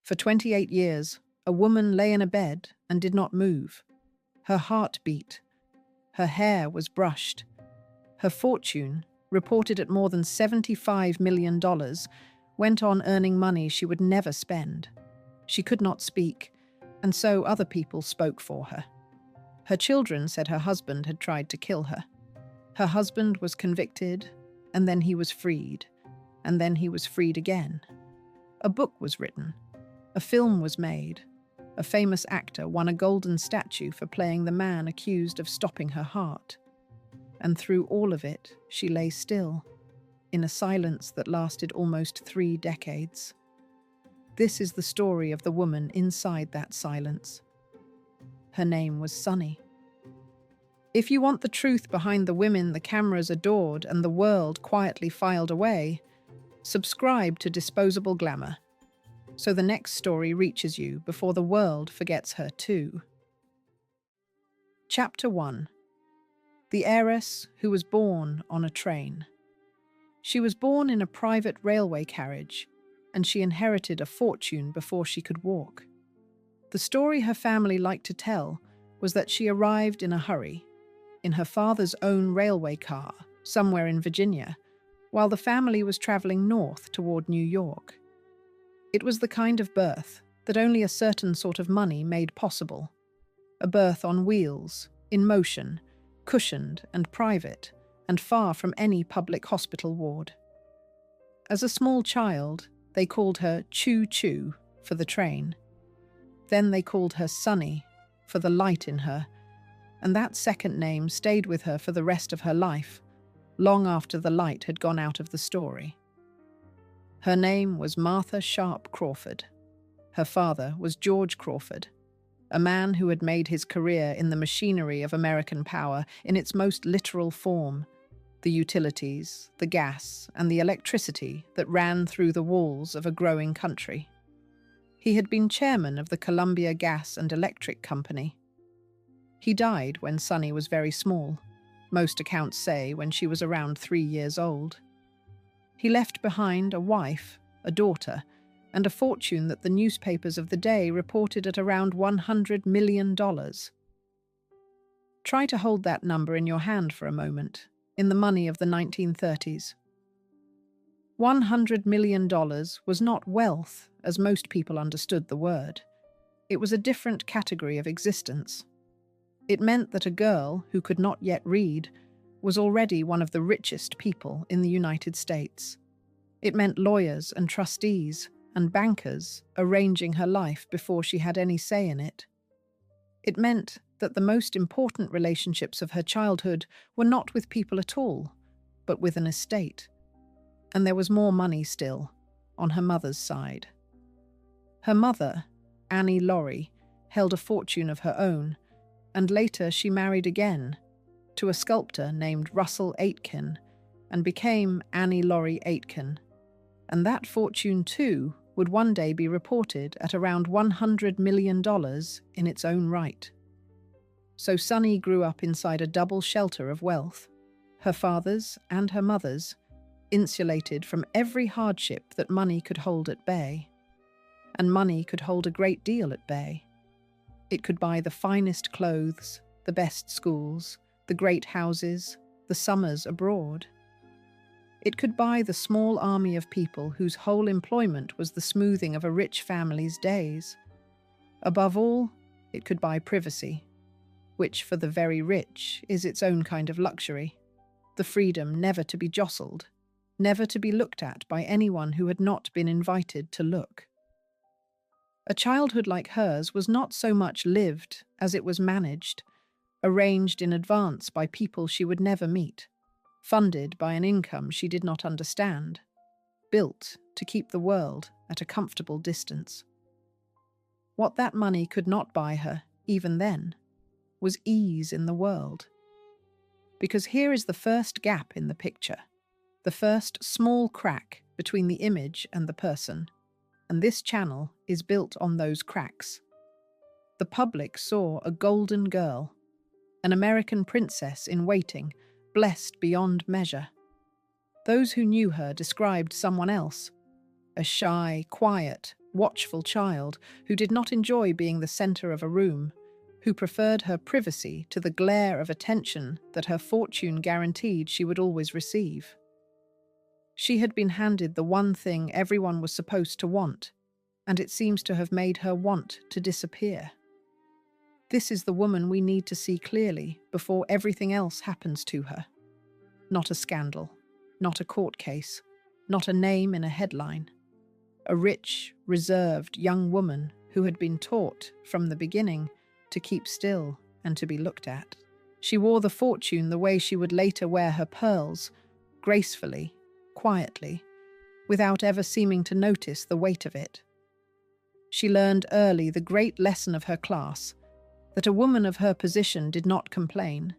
For 28 years, a woman lay in a bed and did not move. Her heart beat. Her hair was brushed. Her fortune, reported at more than $75 million, went on earning money she would never spend. She could not speak, and so other people spoke for her. Her children said her husband had tried to kill her. Her husband was convicted, and then he was freed, and then he was freed again. A book was written. A film was made. A famous actor won a golden statue for playing the man accused of stopping her heart. And through all of it, she lay still, in a silence that lasted almost 3 decades. This is the story of the woman inside that silence. Her name was Sunny. If you want the truth behind the women the cameras adored and the world quietly filed away, subscribe to Disposable Glamour, so the next story reaches you before the world forgets her too. Chapter 1. The heiress who was born on a train. She was born in a private railway carriage, and she inherited a fortune before she could walk. The story her family liked to tell was that she arrived in a hurry, in her father's own railway car, somewhere in Virginia, while the family was traveling north toward New York. It was the kind of birth that only a certain sort of money made possible. A birth on wheels, in motion, cushioned and private, and far from any public hospital ward. As a small child, they called her Choo Choo for the train. Then they called her Sunny for the light in her, and that second name stayed with her for the rest of her life, long after the light had gone out of the story. Her name was Martha Sharp Crawford. Her father was George Crawford, a man who had made his career in the machinery of American power in its most literal form, the utilities, the gas, and the electricity that ran through the walls of a growing country. He had been chairman of the Columbia Gas and Electric Company. He died when Sunny was very small, most accounts say when she was around 3 years old. He left behind a wife, a daughter, and a fortune that the newspapers of the day reported at around $100 million. Try to hold that number in your hand for a moment, in the money of the 1930s. $100 million was not wealth, as most people understood the word. It was a different category of existence. It meant that a girl who could not yet read was already one of the richest people in the United States. It meant lawyers and trustees and bankers arranging her life before she had any say in it. It meant that the most important relationships of her childhood were not with people at all, but with an estate. And there was more money still, on her mother's side. Her mother, Annie Laurie, held a fortune of her own, and later she married again, to a sculptor named Russell Aitken, and became Annie Laurie Aitken. And that fortune, too, would one day be reported at around $100 million in its own right. So Sunny grew up inside a double shelter of wealth, her father's and her mother's, insulated from every hardship that money could hold at bay. And money could hold a great deal at bay. It could buy the finest clothes, the best schools, the great houses, the summers abroad. It could buy the small army of people whose whole employment was the smoothing of a rich family's days. Above all, it could buy privacy, which for the very rich is its own kind of luxury, the freedom never to be jostled, never to be looked at by anyone who had not been invited to look. A childhood like hers was not so much lived as it was managed, arranged in advance by people she would never meet, funded by an income she did not understand, built to keep the world at a comfortable distance. What that money could not buy her, even then, was ease in the world. Because here is the first gap in the picture, the first small crack between the image and the person, and this channel is built on those cracks. The public saw a golden girl, an American princess in waiting, blessed beyond measure. Those who knew her described someone else, a shy, quiet, watchful child who did not enjoy being the center of a room, who preferred her privacy to the glare of attention that her fortune guaranteed she would always receive. She had been handed the one thing everyone was supposed to want, and it seems to have made her want to disappear. This is the woman we need to see clearly before everything else happens to her. Not a scandal, not a court case, not a name in a headline. A rich, reserved young woman who had been taught from the beginning to keep still and to be looked at. She wore the fortune the way she would later wear her pearls, gracefully, quietly, without ever seeming to notice the weight of it. She learned early the great lesson of her class, that a woman of her position did not complain,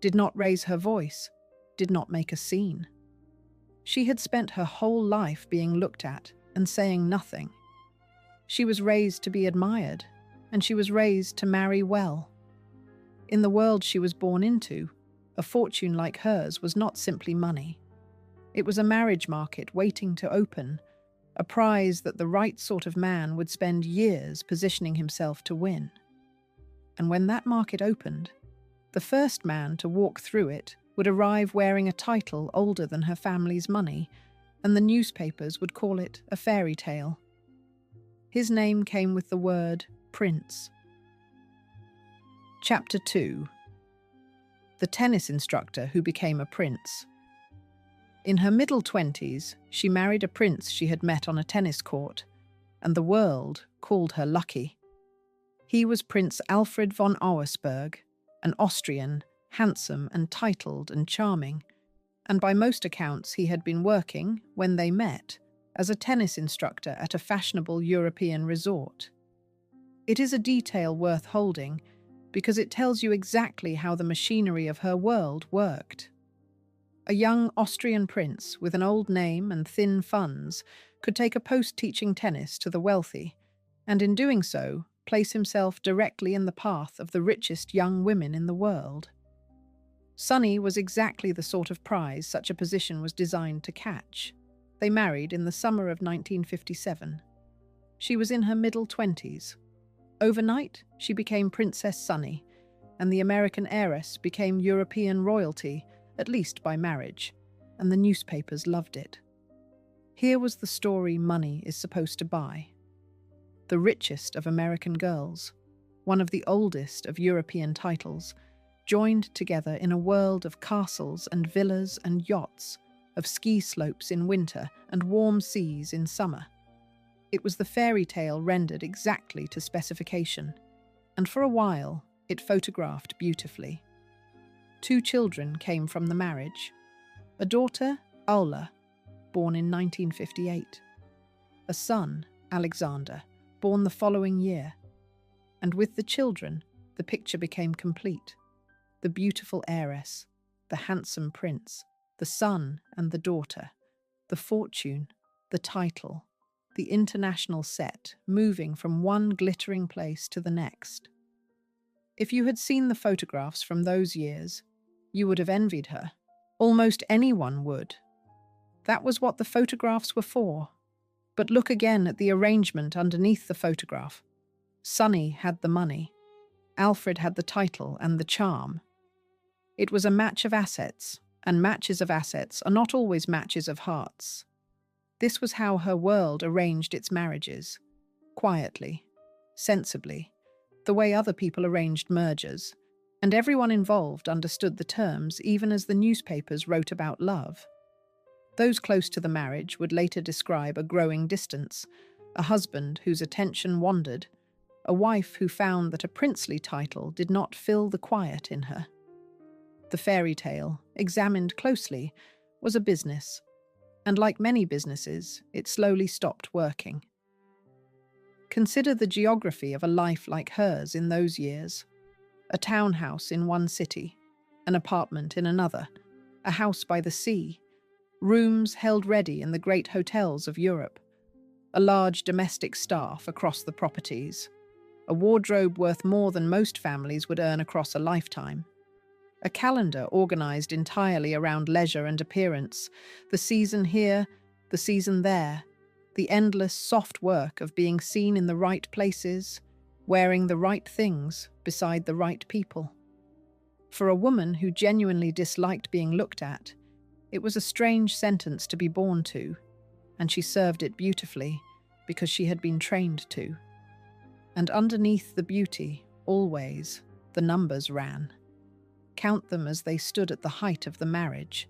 did not raise her voice, did not make a scene. She had spent her whole life being looked at and saying nothing. She was raised to be admired, and she was raised to marry well. In the world she was born into, a fortune like hers was not simply money. It was a marriage market waiting to open, a prize that the right sort of man would spend years positioning himself to win. And when that market opened, the first man to walk through it would arrive wearing a title older than her family's money, and the newspapers would call it a fairy tale. His name came with the word Prince. Chapter 2. The tennis instructor who became a prince. In her middle 20s, she married a prince she had met on a tennis court, and the world called her lucky. He was Prince Alfred von Auersperg, an Austrian, handsome and titled and charming, and by most accounts he had been working, when they met, as a tennis instructor at a fashionable European resort. It is a detail worth holding, because it tells you exactly how the machinery of her world worked. A young Austrian prince with an old name and thin funds could take a post teaching tennis to the wealthy, and in doing so, place himself directly in the path of the richest young women in the world. Sunny was exactly the sort of prize such a position was designed to catch. They married in the summer of 1957. She was in her middle 20s. Overnight, she became Princess Sunny, and the American heiress became European royalty, at least by marriage, and the newspapers loved it. Here was the story money is supposed to buy. The richest of American girls, one of the oldest of European titles, joined together in a world of castles and villas and yachts, of ski slopes in winter and warm seas in summer. It was the fairy tale rendered exactly to specification, and for a while it photographed beautifully. 2 children came from the marriage. A daughter, Aula, born in 1958. A son, Alexander, born the following year. And with the children, the picture became complete. The beautiful heiress, the handsome prince, the son and the daughter, the fortune, the title, the international set moving from one glittering place to the next. If you had seen the photographs from those years, you would have envied her. Almost anyone would. That was what the photographs were for. But look again at the arrangement underneath the photograph. Sunny had the money. Alfred had the title and the charm. It was a match of assets, and matches of assets are not always matches of hearts. This was how her world arranged its marriages. Quietly, sensibly, the way other people arranged mergers, and everyone involved understood the terms even as the newspapers wrote about love. Those close to the marriage would later describe a growing distance, a husband whose attention wandered, a wife who found that a princely title did not fill the quiet in her. The fairy tale, examined closely, was a business, and like many businesses, it slowly stopped working. Consider the geography of a life like hers in those years. A townhouse in one city, an apartment in another, a house by the sea, rooms held ready in the great hotels of Europe, a large domestic staff across the properties, a wardrobe worth more than most families would earn across a lifetime, a calendar organized entirely around leisure and appearance, the season here, the season there, the endless soft work of being seen in the right places, wearing the right things beside the right people. For a woman who genuinely disliked being looked at, it was a strange sentence to be born to, and she served it beautifully because she had been trained to. And underneath the beauty, always, the numbers ran. Count them as they stood at the height of the marriage.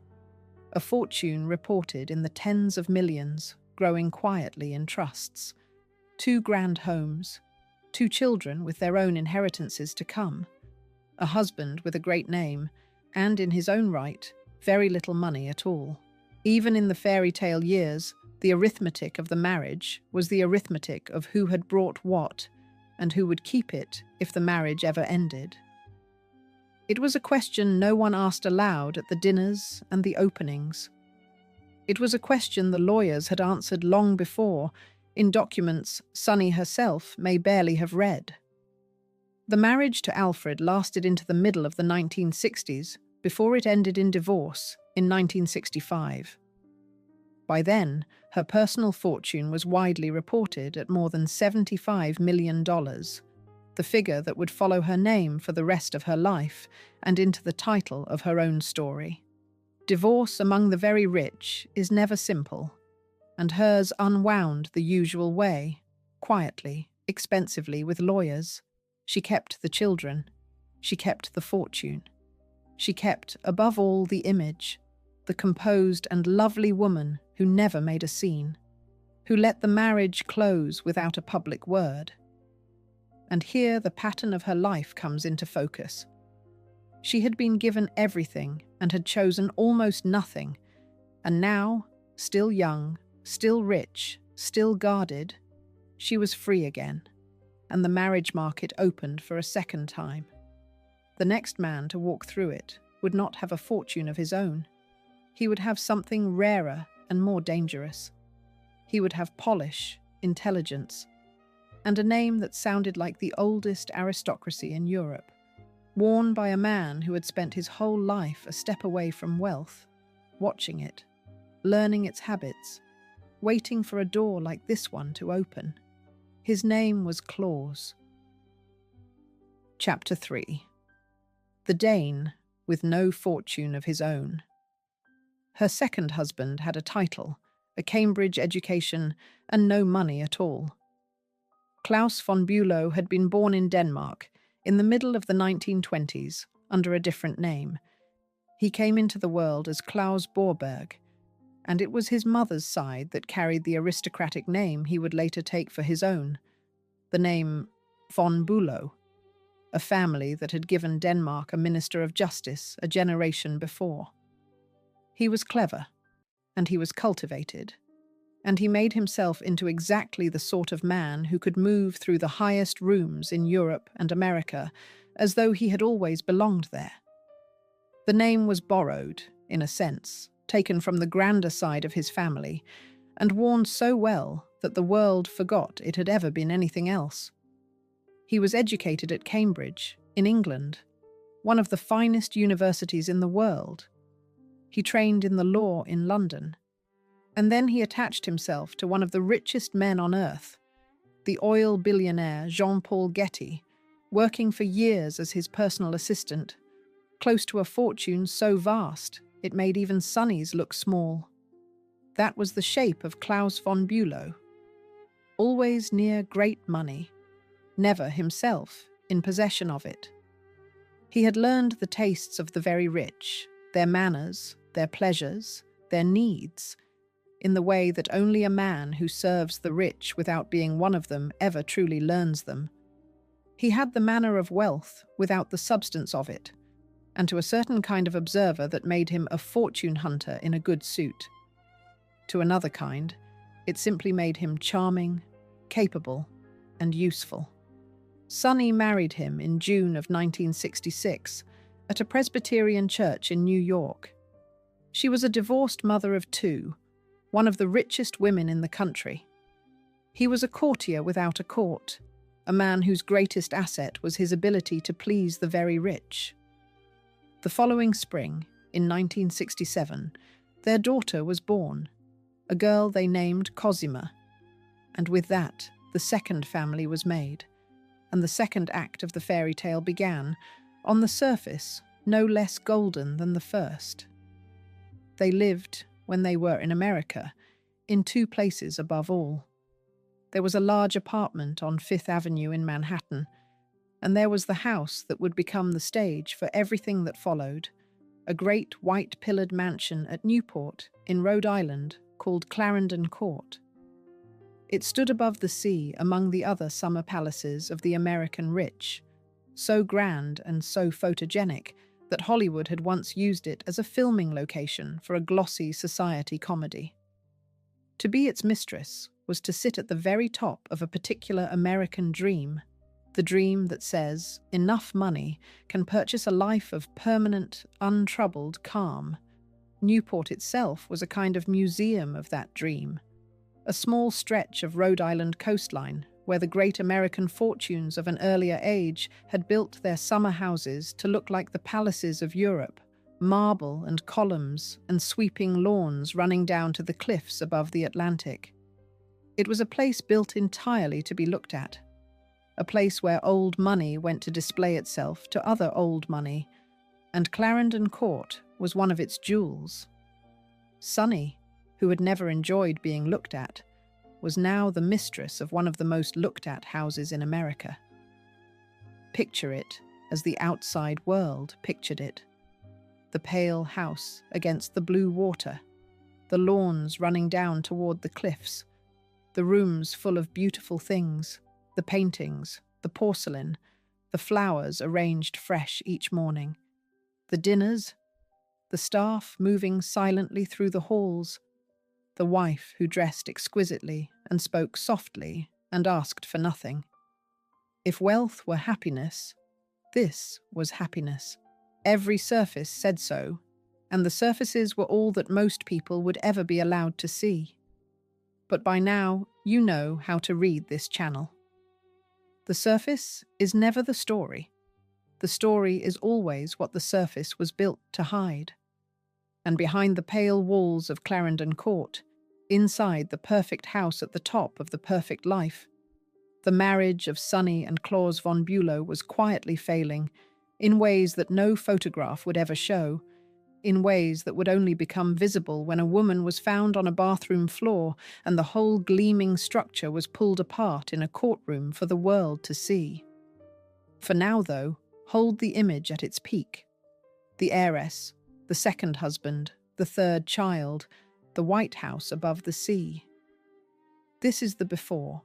A fortune reported in the tens of millions, growing quietly in trusts. 2 grand homes, 2 children with their own inheritances to come, a husband with a great name, and in his own right, very little money at all. Even in the fairy tale years, the arithmetic of the marriage was the arithmetic of who had brought what, and who would keep it if the marriage ever ended. It was a question no one asked aloud at the dinners and the openings. It was a question the lawyers had answered long before, in documents Sunny herself may barely have read. The marriage to Alfred lasted into the middle of the 1960s before it ended in divorce in 1965. By then, her personal fortune was widely reported at more than $75 million, the figure that would follow her name for the rest of her life and into the title of her own story. Divorce among the very rich is never simple, and hers unwound the usual way, quietly, expensively with lawyers. She kept the children. She kept the fortune. She kept, above all, the image, the composed and lovely woman who never made a scene, who let the marriage close without a public word. And here the pattern of her life comes into focus. She had been given everything and had chosen almost nothing, and now, still young, still rich, still guarded, she was free again, and the marriage market opened for a second time. The next man to walk through it would not have a fortune of his own. He would have something rarer and more dangerous. He would have polish, intelligence, and a name that sounded like the oldest aristocracy in Europe, worn by a man who had spent his whole life a step away from wealth, watching it, learning its habits, waiting for a door like this one to open. His name was Claus. Chapter 3. The Dane with no fortune of his own. Her second husband had a title, a Cambridge education, and no money at all. Claus von Bulow had been born in Denmark in the middle of the 1920s under a different name. He came into the world as Claus Borberg, and it was his mother's side that carried the aristocratic name he would later take for his own, the name von Bulow, a family that had given Denmark a minister of justice a generation before. He was clever, and he was cultivated, and he made himself into exactly the sort of man who could move through the highest rooms in Europe and America as though he had always belonged there. The name was borrowed, in a sense, taken from the grander side of his family, and worn so well that the world forgot it had ever been anything else. He was educated at Cambridge, in England, one of the finest universities in the world. He trained in the law in London, and then he attached himself to one of the richest men on earth, the oil billionaire Jean-Paul Getty, working for years as his personal assistant, close to a fortune so vast it made even Sunny's look small. That was the shape of Claus von Bulow. Always near great money, never himself in possession of it. He had learned the tastes of the very rich, their manners, their pleasures, their needs, in the way that only a man who serves the rich without being one of them ever truly learns them. He had the manner of wealth without the substance of it, and to a certain kind of observer that made him a fortune hunter in a good suit. To another kind, it simply made him charming, capable, and useful. Sunny married him in June of 1966 at a Presbyterian church in New York. She was a divorced mother of 2, one of the richest women in the country. He was a courtier without a court, a man whose greatest asset was his ability to please the very rich. The following spring, in 1967, their daughter was born, a girl they named Cosima, And with that, the second family was made, and the second act of the fairy tale began, on the surface, no less golden than the first. They lived, when they were in America, in two places above all. There was a large apartment on Fifth Avenue in Manhattan, and there was the house that would become the stage for everything that followed, a great white-pillared mansion at Newport in Rhode Island called Clarendon Court. It stood above the sea among the other summer palaces of the American rich, so grand and so photogenic that Hollywood had once used it as a filming location for a glossy society comedy. To be its mistress was to sit at the very top of a particular American dream, the dream that says enough money can purchase a life of permanent, untroubled calm. Newport itself was a kind of museum of that dream, a small stretch of Rhode Island coastline where the great American fortunes of an earlier age had built their summer houses to look like the palaces of Europe, marble and columns and sweeping lawns running down to the cliffs above the Atlantic. It was a place built entirely to be looked at, a place where old money went to display itself to other old money, and Clarendon Court was one of its jewels. Sunny, who had never enjoyed being looked at, was now the mistress of one of the most looked-at houses in America. Picture it as the outside world pictured it. The pale house against the blue water, the lawns running down toward the cliffs, the rooms full of beautiful things, the paintings, the porcelain, the flowers arranged fresh each morning, the dinners, the staff moving silently through the halls, the wife who dressed exquisitely and spoke softly and asked for nothing. If wealth were happiness, this was happiness. Every surface said so, and the surfaces were all that most people would ever be allowed to see. But by now, you know how to read this channel. The surface is never the story. The story is always what the surface was built to hide. And behind the pale walls of Clarendon Court, inside the perfect house at the top of the perfect life, the marriage of Sunny and Claus von Bulow was quietly failing, in ways that no photograph would ever show, in ways that would only become visible when a woman was found on a bathroom floor and the whole gleaming structure was pulled apart in a courtroom for the world to see. For now, though, hold the image at its peak. The heiress, the second husband, the third child, the White House above the sea. This is the before.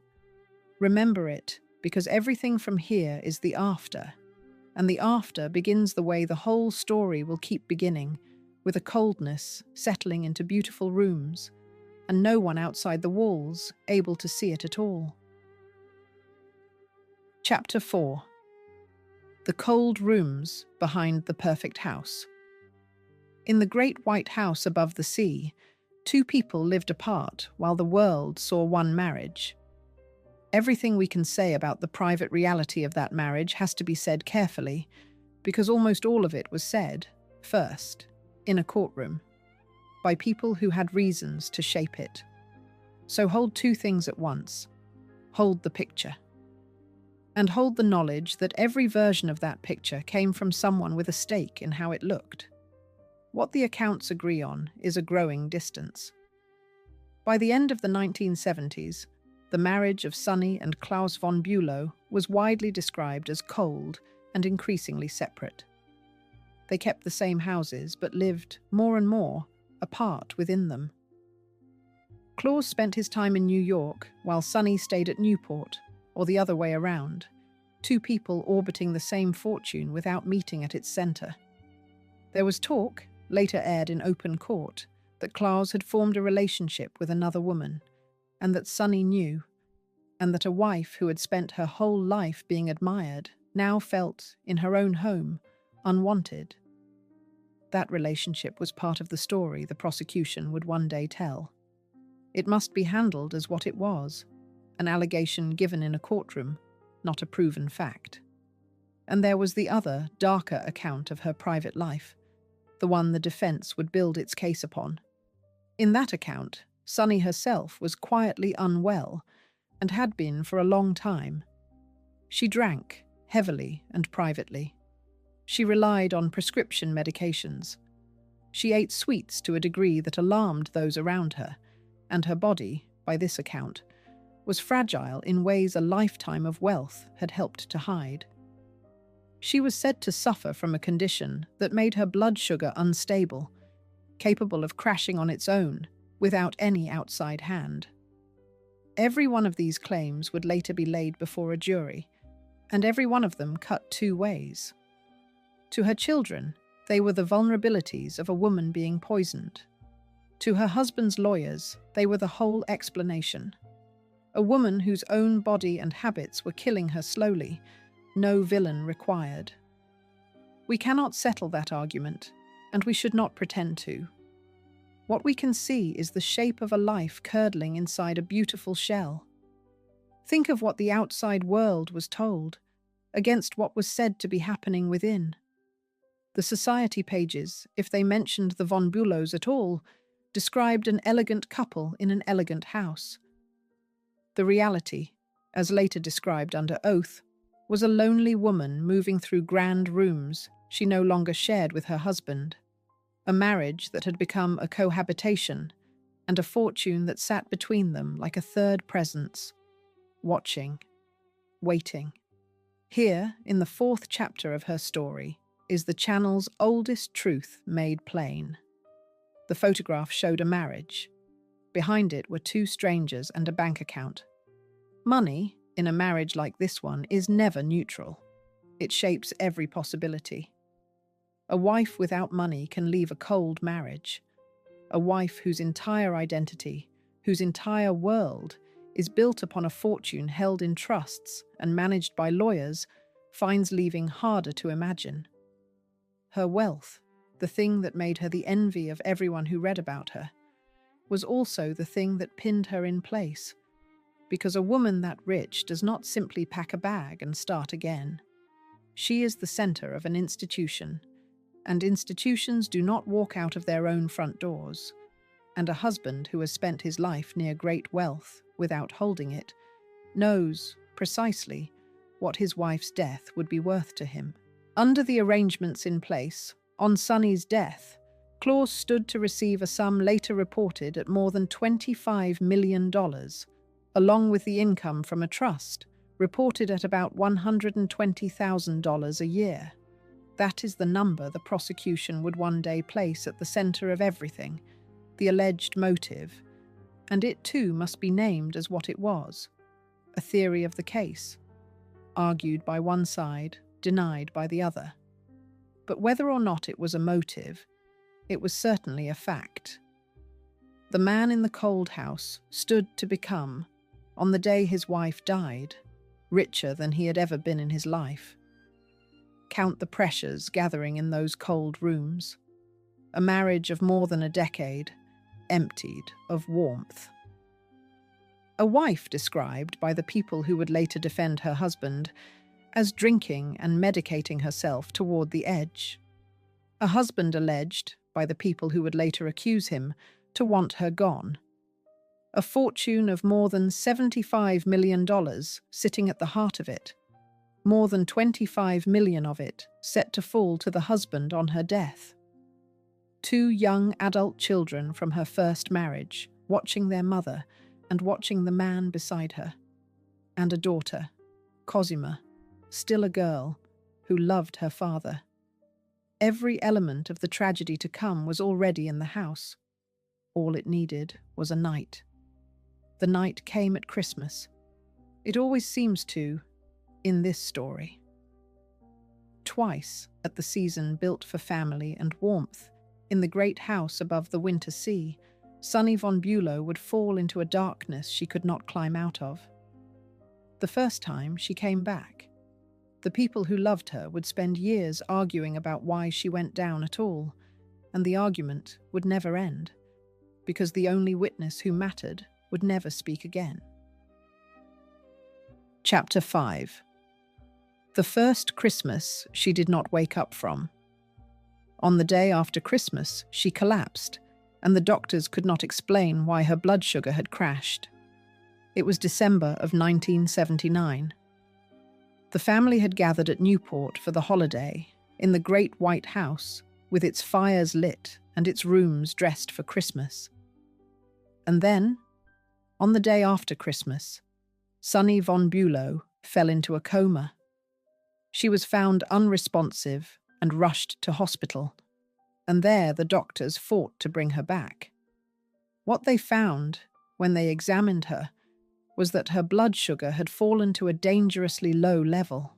Remember it, because everything from here is the after, and the after begins the way the whole story will keep beginning, with a coldness settling into beautiful rooms, and no one outside the walls able to see it at all. Chapter 4. The cold rooms behind the perfect house. In the great white house above the sea, two people lived apart while the world saw one marriage. Everything we can say about the private reality of that marriage has to be said carefully, because almost all of it was said, first, in a courtroom, by people who had reasons to shape it. So hold two things at once. Hold the picture. And hold the knowledge that every version of that picture came from someone with a stake in how it looked. What the accounts agree on is a growing distance. By the end of the 1970s, the marriage of Sunny and Claus von Bulow was widely described as cold and increasingly separate. They kept the same houses but lived, more and more, apart within them. Claus spent his time in New York while Sunny stayed at Newport, or the other way around, two people orbiting the same fortune without meeting at its center. There was talk, later aired in open court, that Claus had formed a relationship with another woman, and that Sunny knew, and that a wife who had spent her whole life being admired now felt, in her own home, unwanted. That relationship was part of the story the prosecution would one day tell. It must be handled as what it was, an allegation given in a courtroom, not a proven fact. And there was the other, darker account of her private life, the one the defense would build its case upon. In that account, Sunny herself was quietly unwell, and had been for a long time. She drank, heavily and privately. She relied on prescription medications. She ate sweets to a degree that alarmed those around her, and her body, by this account, was fragile in ways a lifetime of wealth had helped to hide. She was said to suffer from a condition that made her blood sugar unstable, capable of crashing on its own without any outside hand. Every one of these claims would later be laid before a jury, and every one of them cut two ways. To her children, they were the vulnerabilities of a woman being poisoned. To her husband's lawyers, they were the whole explanation. A woman whose own body and habits were killing her slowly, no villain required. We cannot settle that argument, and we should not pretend to. What we can see is the shape of a life curdling inside a beautiful shell. Think of what the outside world was told, against what was said to be happening within. The society pages, if they mentioned the von Bulows at all, described an elegant couple in an elegant house. The reality, as later described under oath, was a lonely woman moving through grand rooms she no longer shared with her husband, a marriage that had become a cohabitation, and a fortune that sat between them like a third presence, watching, waiting. Here, in the fourth chapter of her story, is the channel's oldest truth made plain. The photograph showed a marriage. Behind it were two strangers and a bank account. Money, in a marriage like this one, is never neutral. It shapes every possibility. A wife without money can leave a cold marriage. A wife whose entire identity, whose entire world, is built upon a fortune held in trusts and managed by lawyers, finds leaving harder to imagine. Her wealth, the thing that made her the envy of everyone who read about her, was also the thing that pinned her in place, because a woman that rich does not simply pack a bag and start again. She is the center of an institution, and institutions do not walk out of their own front doors. And a husband who has spent his life near great wealth without holding it knows precisely what his wife's death would be worth to him. Under the arrangements in place, on Sonny's death, Claus stood to receive a sum later reported at more than $25 million, along with the income from a trust, reported at about $120,000 a year. That is the number the prosecution would one day place at the center of everything, the alleged motive, and it too must be named as what it was, a theory of the case, argued by one side, denied by the other. But whether or not it was a motive, it was certainly a fact. The man in the cold house stood to become, on the day his wife died, richer than he had ever been in his life. Count the pressures gathering in those cold rooms. A marriage of more than a decade, emptied of warmth. A wife described by the people who would later defend her husband as drinking and medicating herself toward the edge. A husband alleged, by the people who would later accuse him, to want her gone. A fortune of more than $75 million sitting at the heart of it. More than 25 million of it set to fall to the husband on her death. 2 young adult children from her first marriage, watching their mother and watching the man beside her. And a daughter, Cosima, still a girl, who loved her father. Every element of the tragedy to come was already in the house. All it needed was a night. The night came at Christmas. It always seems to, in this story. Twice, at the season built for family and warmth, in the great house above the winter sea, Sonny von Bulow would fall into a darkness she could not climb out of. The first time, she came back. The people who loved her would spend years arguing about why she went down at all, and the argument would never end, because the only witness who mattered would never speak again. Chapter 5. The first Christmas she did not wake up from. On the day after Christmas, she collapsed, and the doctors could not explain why her blood sugar had crashed. It was December of 1979. The family had gathered at Newport for the holiday, in the great white house, with its fires lit and its rooms dressed for Christmas. And then, on the day after Christmas, Claus von Bulow fell into a coma. She was found unresponsive and rushed to hospital, and there the doctors fought to bring her back. What they found, when they examined her, was that her blood sugar had fallen to a dangerously low level.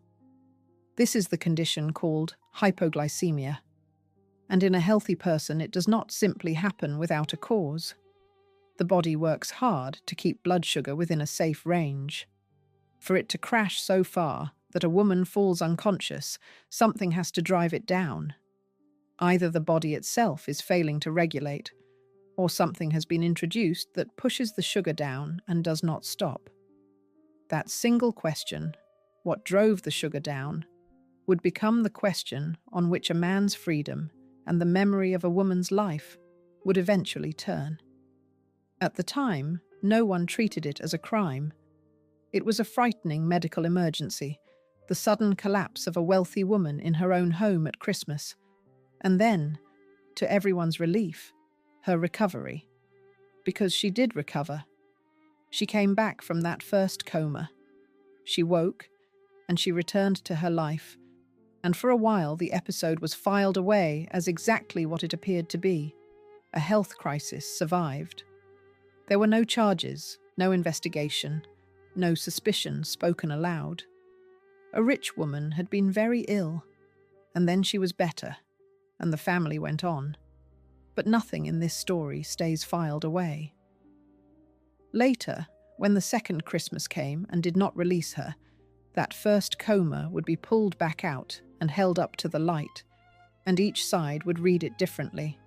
This is the condition called hypoglycemia, and in a healthy person it does not simply happen without a cause. The body works hard to keep blood sugar within a safe range. For it to crash so far that a woman falls unconscious, something has to drive it down. Either the body itself is failing to regulate, or something has been introduced that pushes the sugar down and does not stop. That single question, what drove the sugar down, would become the question on which a man's freedom and the memory of a woman's life would eventually turn. At the time, no one treated it as a crime. It was a frightening medical emergency, the sudden collapse of a wealthy woman in her own home at Christmas, and then, to everyone's relief, her recovery. Because she did recover. She came back from that first coma. She woke, and she returned to her life, and for a while the episode was filed away as exactly what it appeared to be. A health crisis survived. There were no charges, no investigation, no suspicion spoken aloud. A rich woman had been very ill, and then she was better, and the family went on. But nothing in this story stays filed away. Later, when the second Christmas came and did not release her, that first coma would be pulled back out and held up to the light, and each side would read it differently.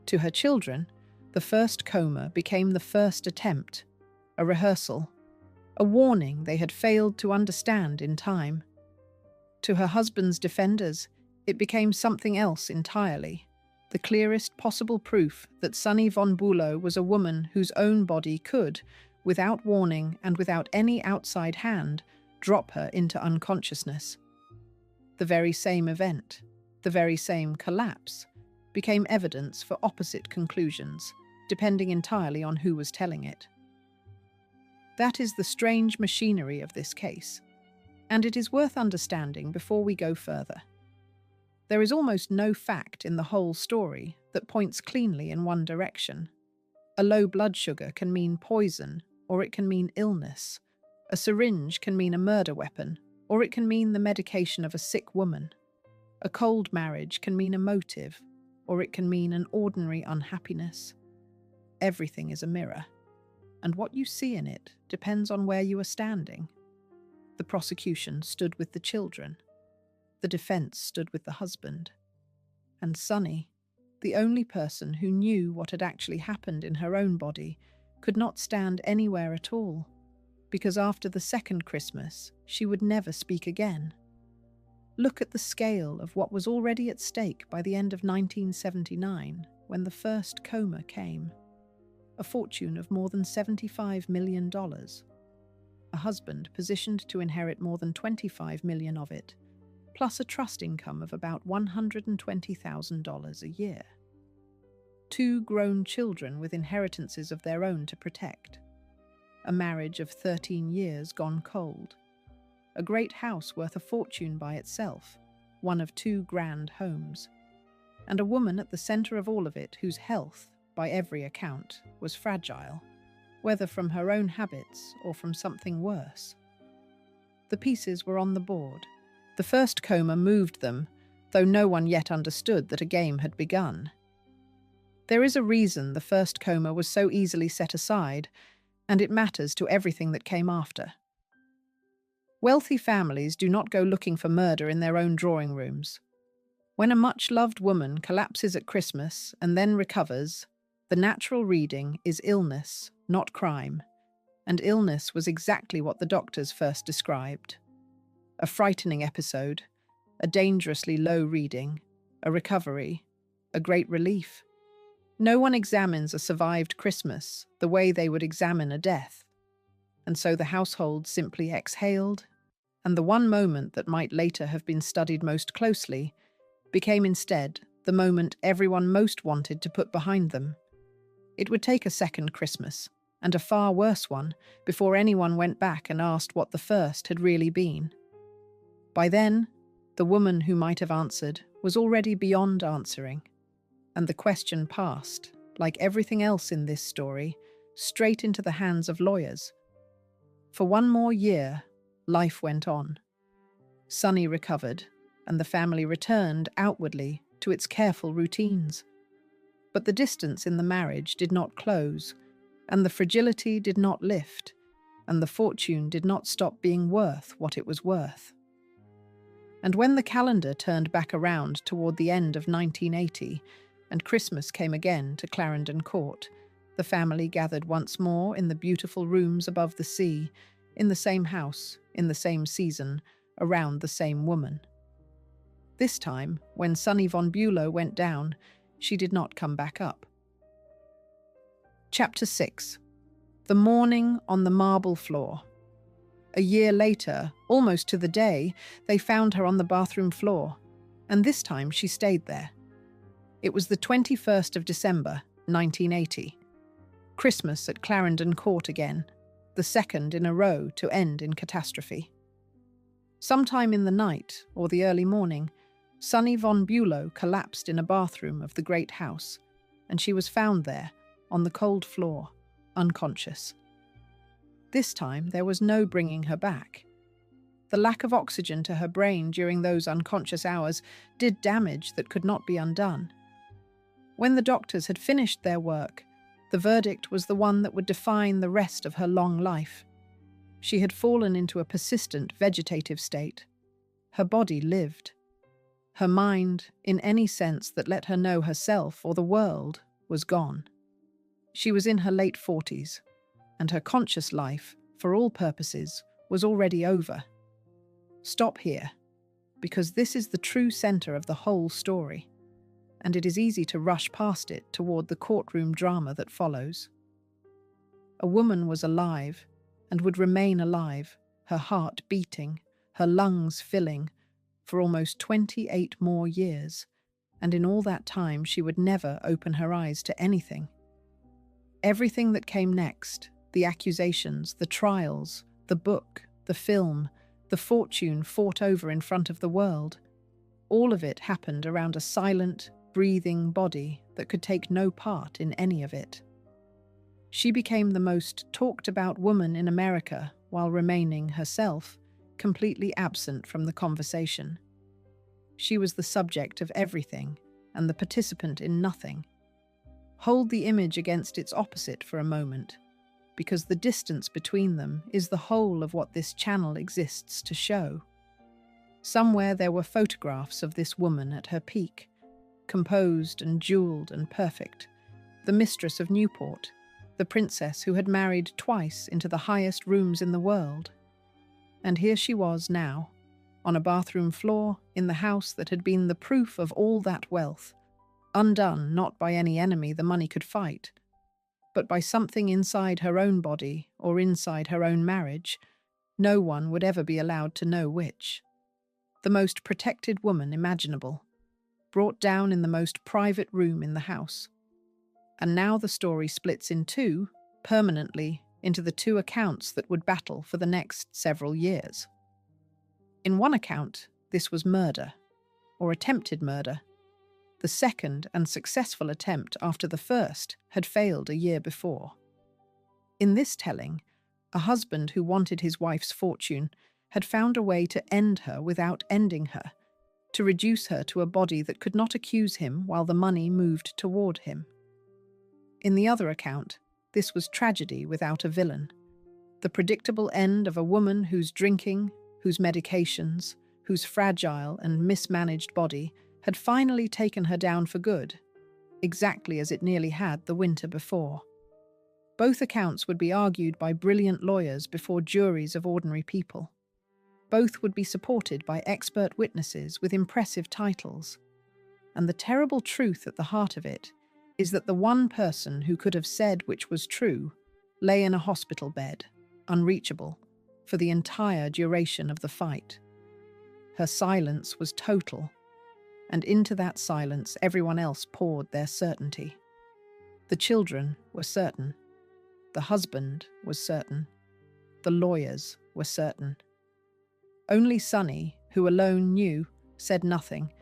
To her children, the first coma became the first attempt, a rehearsal, a warning they had failed to understand in time. To her husband's defenders, it became something else entirely, the clearest possible proof that Claus von Bulow was a woman whose own body could, without warning and without any outside hand, drop her into unconsciousness. The very same event, the very same collapse, became evidence for opposite conclusions, depending entirely on who was telling it. That is the strange machinery of this case, and it is worth understanding before we go further. There is almost no fact in the whole story that points cleanly in one direction. A low blood sugar can mean poison, or it can mean illness. A syringe can mean a murder weapon, or it can mean the medication of a sick woman. A cold marriage can mean a motive, or it can mean an ordinary unhappiness. Everything is a mirror, and what you see in it depends on where you are standing. The prosecution stood with the children. The defense stood with the husband. And Sunny, the only person who knew what had actually happened in her own body, could not stand anywhere at all, because after the second Christmas, she would never speak again. Look at the scale of what was already at stake by the end of 1979, when the first coma came. A fortune of more than $75 million. A husband positioned to inherit more than $25 million of it, plus a trust income of about $120,000 a year. 2 grown children with inheritances of their own to protect. A marriage of 13 years gone cold. A great house worth a fortune by itself, one of 2 grand homes. And a woman at the center of all of it whose health, by every account, was fragile, whether from her own habits or from something worse. The pieces were on the board. The first coma moved them, though no one yet understood that a game had begun. There is a reason the first coma was so easily set aside, and it matters to everything that came after. Wealthy families do not go looking for murder in their own drawing rooms. When a much-loved woman collapses at Christmas and then recovers, the natural reading is illness, not crime, and illness was exactly what the doctors first described. A frightening episode, a dangerously low reading, a recovery, a great relief. No one examines a survived Christmas the way they would examine a death. and so the household simply exhaled, and the one moment that might later have been studied most closely became instead the moment everyone most wanted to put behind them. It would take a second Christmas, and a far worse one, before anyone went back and asked what the first had really been. By then, the woman who might have answered was already beyond answering, and the question passed, like everything else in this story, straight into the hands of lawyers. For one more year, life went on. Sonny recovered, and the family returned outwardly to its careful routines. But the distance in the marriage did not close, and the fragility did not lift, and the fortune did not stop being worth what it was worth. And when the calendar turned back around toward the end of 1980, and Christmas came again to Clarendon Court, the family gathered once more in the beautiful rooms above the sea, in the same house, in the same season, around the same woman. This time, when Sonny von Bulow went down, she did not come back up. Chapter 6. The Morning on the Marble Floor. A year later, almost to the day, they found her on the bathroom floor, and this time she stayed there. It was the 21st of December, 1980. Christmas at Clarendon Court again, the second in a row to end in catastrophe. Sometime in the night, or the early morning, Sonny von Bulow collapsed in a bathroom of the great house, and she was found there, on the cold floor, unconscious. This time there was no bringing her back. The lack of oxygen to her brain during those unconscious hours did damage that could not be undone. When the doctors had finished their work, the verdict was the one that would define the rest of her long life. She had fallen into a persistent vegetative state. Her body lived. Her mind, in any sense that let her know herself or the world, was gone. She was in her late 40s, and her conscious life, for all purposes, was already over. Stop here, because this is the true center of the whole story, and it is easy to rush past it toward the courtroom drama that follows. A woman was alive, and would remain alive, her heart beating, her lungs filling, for almost 28 more years, and in all that time she would never open her eyes to anything. Everything that came next, the accusations, the trials, the book, the film, the fortune fought over in front of the world, all of it happened around a silent, breathing body that could take no part in any of it. She became the most talked-about woman in America while remaining, herself, completely absent from the conversation. She was the subject of everything and the participant in nothing. Hold the image against its opposite for a moment, because the distance between them is the whole of what this channel exists to show. Somewhere there were photographs of this woman at her peak, composed and jeweled and perfect, the mistress of Newport, the princess who had married twice into the highest rooms in the world. And here she was now, on a bathroom floor in the house that had been the proof of all that wealth, undone not by any enemy the money could fight, but by something inside her own body or inside her own marriage. No one would ever be allowed to know which. The most protected woman imaginable, brought down in the most private room in the house. And now the story splits in two, permanently, into the two accounts that would battle for the next several years. In one account, this was murder, or attempted murder. The second and successful attempt after the first had failed a year before. In this telling, a husband who wanted his wife's fortune had found a way to end her without ending her, to reduce her to a body that could not accuse him while the money moved toward him. In the other account, this was tragedy without a villain, the predictable end of a woman whose drinking, whose medications, whose fragile and mismanaged body had finally taken her down for good, exactly as it nearly had the winter before. Both accounts would be argued by brilliant lawyers before juries of ordinary people. Both would be supported by expert witnesses with impressive titles. And the terrible truth at the heart of it is that the one person who could have said which was true lay in a hospital bed, unreachable, for the entire duration of the fight. Her silence was total, and into that silence everyone else poured their certainty. The children were certain. The husband was certain. The lawyers were certain. Only Sonny, who alone knew, said nothing,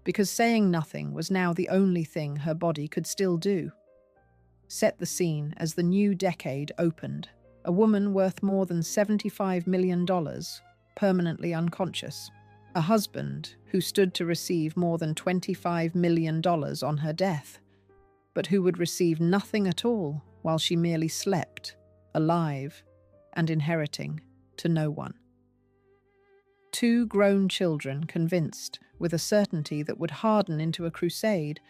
because saying nothing was now the only thing her body could still do. Set the scene as the new decade opened. A woman worth more than $75 million, permanently unconscious. A husband who stood to receive more than $25 million on her death, but who would receive nothing at all while she merely slept, alive, and inheriting to no one. Two grown children convinced, with a certainty that would harden into a crusade,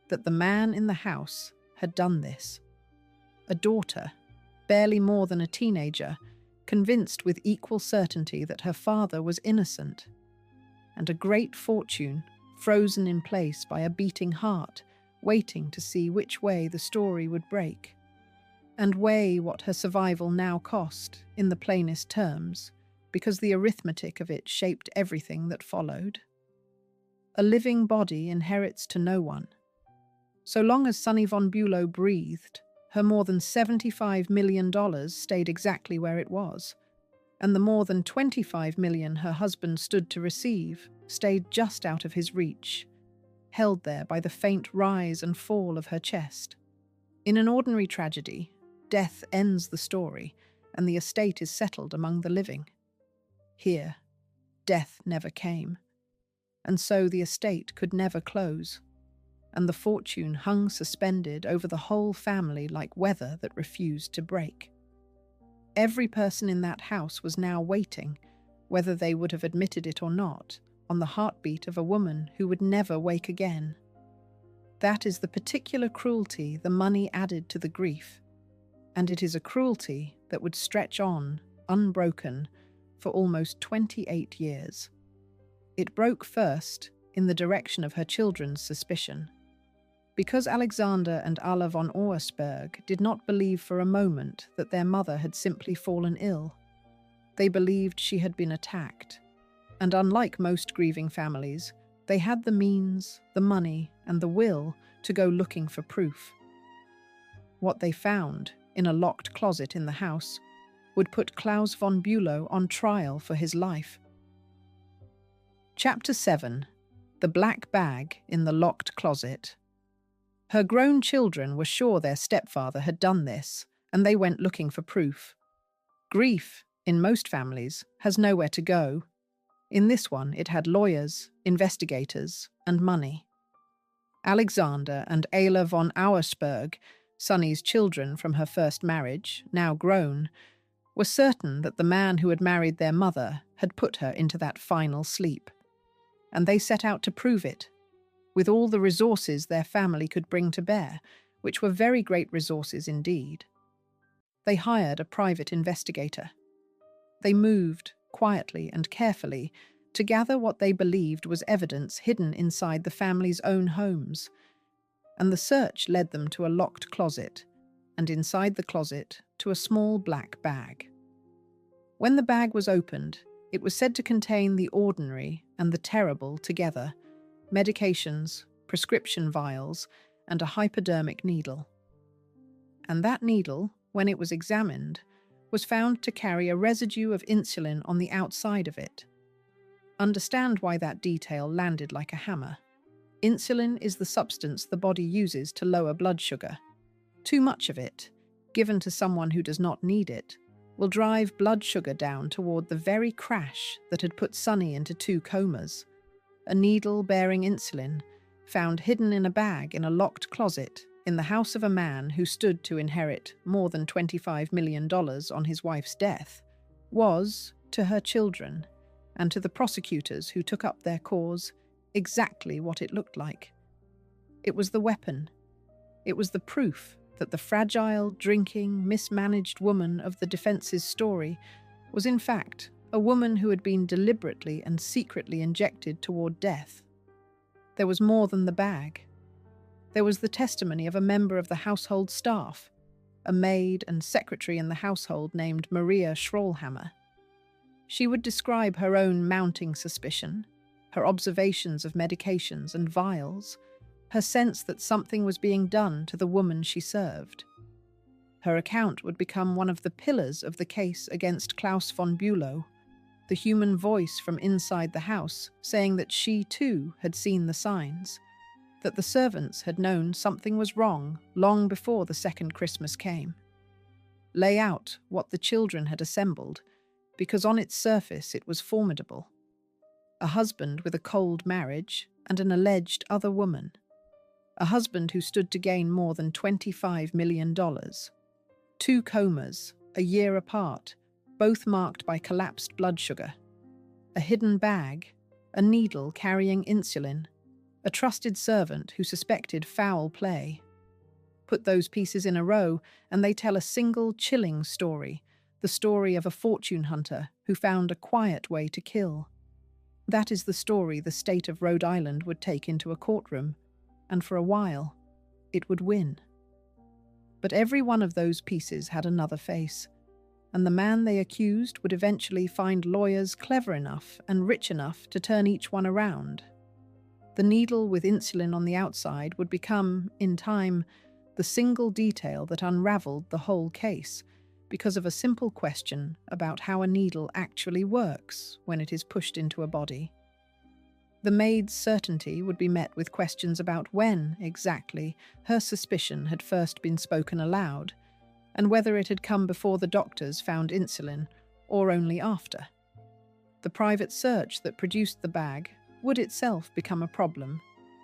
that the man in the house had done this. A daughter, barely more than a teenager, convinced with equal certainty that her father was innocent. And a great fortune, frozen in place by a beating heart, waiting to see which way the story would break, and weigh what her survival now cost, in the plainest terms, because the arithmetic of it shaped everything that followed. A living body inherits to no one. So long as Sonny von Bulow breathed, her more than $75 million stayed exactly where it was, and the more than $25 million her husband stood to receive stayed just out of his reach, held there by the faint rise and fall of her chest. In an ordinary tragedy, death ends the story, and the estate is settled among the living. Here, death never came, and so the estate could never close, and the fortune hung suspended over the whole family like weather that refused to break. Every person in that house was now waiting, whether they would have admitted it or not, on the heartbeat of a woman who would never wake again. That is the particular cruelty the money added to the grief, and it is a cruelty that would stretch on, unbroken, for almost 28 years. It broke first in the direction of her children's suspicion. Because Alexander and Alla von Auersperg did not believe for a moment that their mother had simply fallen ill. They believed she had been attacked, and unlike most grieving families, they had the means, the money, and the will to go looking for proof. What they found, in a locked closet in the house, would put Claus von Bulow on trial for his life. Chapter 7. The Black Bag in the Locked Closet. Her grown children were sure their stepfather had done this, and they went looking for proof. Grief, in most families, has nowhere to go. In this one, it had lawyers, investigators, and money. Alexander and Ayla von Auersperg, Sonny's children from her first marriage, now grown, were certain that the man who had married their mother had put her into that final sleep. And they set out to prove it, with all the resources their family could bring to bear, which were very great resources indeed. They hired a private investigator. They moved, quietly and carefully, to gather what they believed was evidence hidden inside the family's own homes. And the search led them to a locked closet, and inside the closet to a small black bag. When the bag was opened, it was said to contain the ordinary and the terrible together: medications, prescription vials, and a hypodermic needle. And that needle, when it was examined, was found to carry a residue of insulin on the outside of it. Understand why that detail landed like a hammer. Insulin is the substance the body uses to lower blood sugar. Too much of it, given to someone who does not need it, will drive blood sugar down toward the very crash that had put Sonny into 2 comas. A needle bearing insulin, found hidden in a bag in a locked closet in the house of a man who stood to inherit more than $25 million on his wife's death, was, to her children, and to the prosecutors who took up their cause, exactly what it looked like. It was the weapon. It was the proof that the fragile, drinking, mismanaged woman of the defense's story was in fact a woman who had been deliberately and secretly injected toward death. There was more than the bag. There was the testimony of a member of the household staff, a maid and secretary in the household named Maria Schrollhammer. She would describe her own mounting suspicion, her observations of medications and vials, her sense that something was being done to the woman she served. Her account would become one of the pillars of the case against Claus von Bulow, the human voice from inside the house saying that she too had seen the signs, that the servants had known something was wrong long before the second Christmas came. Lay out what the children had assembled, because on its surface it was formidable. A husband with a cold marriage and an alleged other woman. A husband who stood to gain more than $25 million. 2 comas, a year apart, both marked by collapsed blood sugar. A hidden bag, a needle carrying insulin, a trusted servant who suspected foul play. Put those pieces in a row and they tell a single chilling story, the story of a fortune hunter who found a quiet way to kill. That is the story the state of Rhode Island would take into a courtroom, and for a while, it would win. But every one of those pieces had another face, and the man they accused would eventually find lawyers clever enough and rich enough to turn each one around. The needle with insulin on the outside would become, in time, the single detail that unraveled the whole case because of a simple question about how a needle actually works when it is pushed into a body. The maid's certainty would be met with questions about when, exactly, her suspicion had first been spoken aloud, and whether it had come before the doctors found insulin, or only after. The private search that produced the bag would itself become a problem,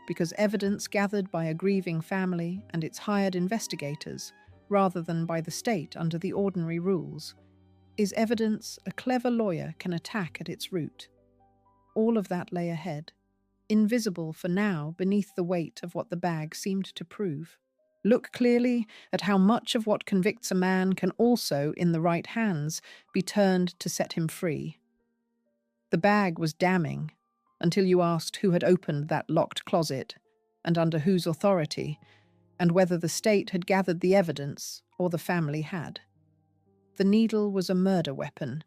because evidence gathered by a grieving family and its hired investigators, rather than by the state under the ordinary rules, is evidence a clever lawyer can attack at its root. All of that lay ahead, invisible for now beneath the weight of what the bag seemed to prove. Look clearly at how much of what convicts a man can also, in the right hands, be turned to set him free. The bag was damning, until you asked who had opened that locked closet, and under whose authority, and whether the state had gathered the evidence or the family had. The needle was a murder weapon,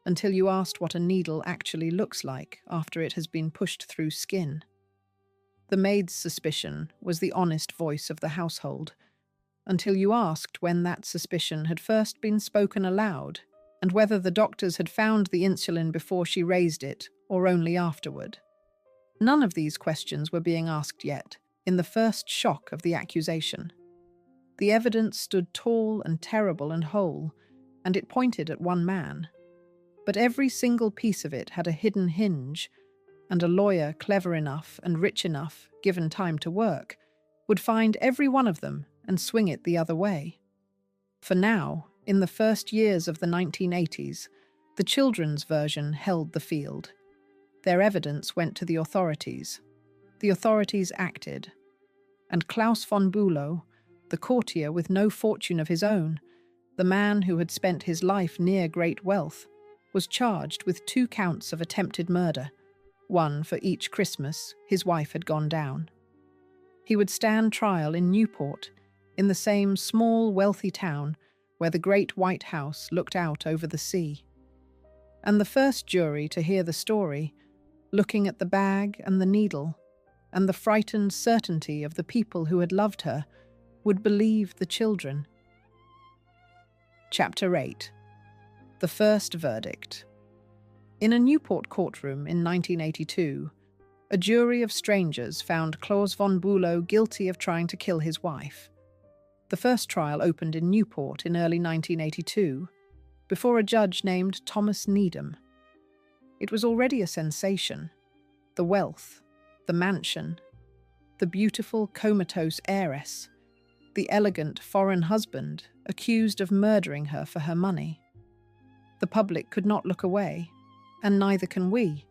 until you asked what a needle actually looks like after it has been pushed through skin. The maid's suspicion was the honest voice of the household, until you asked when that suspicion had first been spoken aloud, and whether the doctors had found the insulin before she raised it, or only afterward. None of these questions were being asked yet, in the first shock of the accusation. The evidence stood tall and terrible and whole, and it pointed at one man. But every single piece of it had a hidden hinge, and a lawyer clever enough and rich enough, given time to work, would find every one of them and swing it the other way. For now, in the first years of the 1980s, the children's version held the field. Their evidence went to the authorities. The authorities acted. And Claus von Bulow, the courtier with no fortune of his own, the man who had spent his life near great wealth, was charged with 2 counts of attempted murder, one for each Christmas his wife had gone down. He would stand trial in Newport, in the same small, wealthy town where the great White House looked out over the sea. And the first jury to hear the story, looking at the bag and the needle, and the frightened certainty of the people who had loved her, would believe the children. Chapter 8. The First Verdict. In a Newport courtroom in 1982, a jury of strangers found Claus von Bulow guilty of trying to kill his wife. The first trial opened in Newport in early 1982, before a judge named Thomas Needham. It was already a sensation. The wealth, the mansion, the beautiful comatose heiress, the elegant foreign husband accused of murdering her for her money. The public could not look away, and neither can we,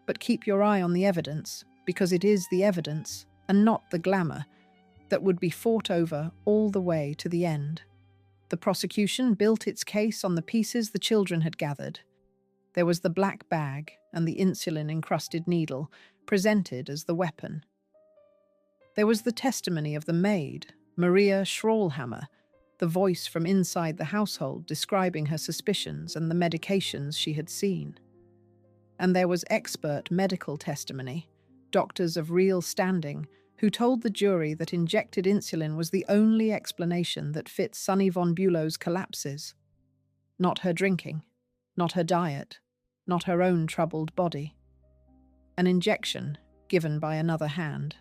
but keep your eye on the evidence, because it is the evidence, and not the glamour, that would be fought over all the way to the end. The prosecution built its case on the pieces the children had gathered. There was the black bag and the insulin-encrusted needle, presented as the weapon. There was the testimony of the maid, Maria Schrollhammer, the voice from inside the household describing her suspicions and the medications she had seen. And there was expert medical testimony, doctors of real standing, who told the jury that injected insulin was the only explanation that fit Sonny von Bulow's collapses. Not her drinking, not her diet, not her own troubled body. An injection given by another hand.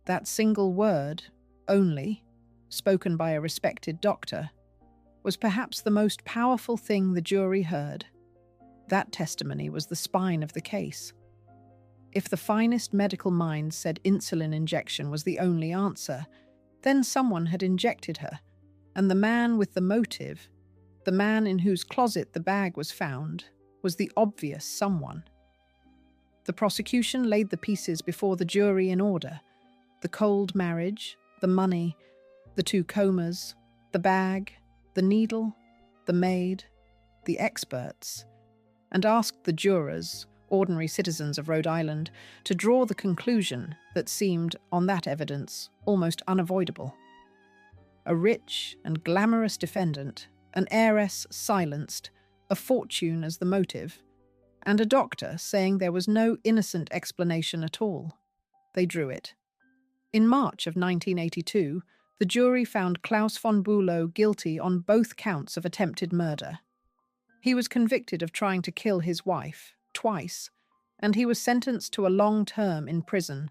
That single word, only, spoken by a respected doctor, was perhaps the most powerful thing the jury heard. That testimony was the spine of the case. If the finest medical minds said insulin injection was the only answer, then someone had injected her, and the man with the motive, the man in whose closet the bag was found, was the obvious someone. The prosecution laid the pieces before the jury in order: the cold marriage, the money, the 2 comas, the bag, the needle, the maid, the experts, and asked the jurors, ordinary citizens of Rhode Island, to draw the conclusion that seemed, on that evidence, almost unavoidable. A rich and glamorous defendant, an heiress silenced, a fortune as the motive, and a doctor saying there was no innocent explanation at all. They drew it. In March of 1982, the jury found Claus von Bulow guilty on both counts of attempted murder. He was convicted of trying to kill his wife, twice, and he was sentenced to a long term in prison,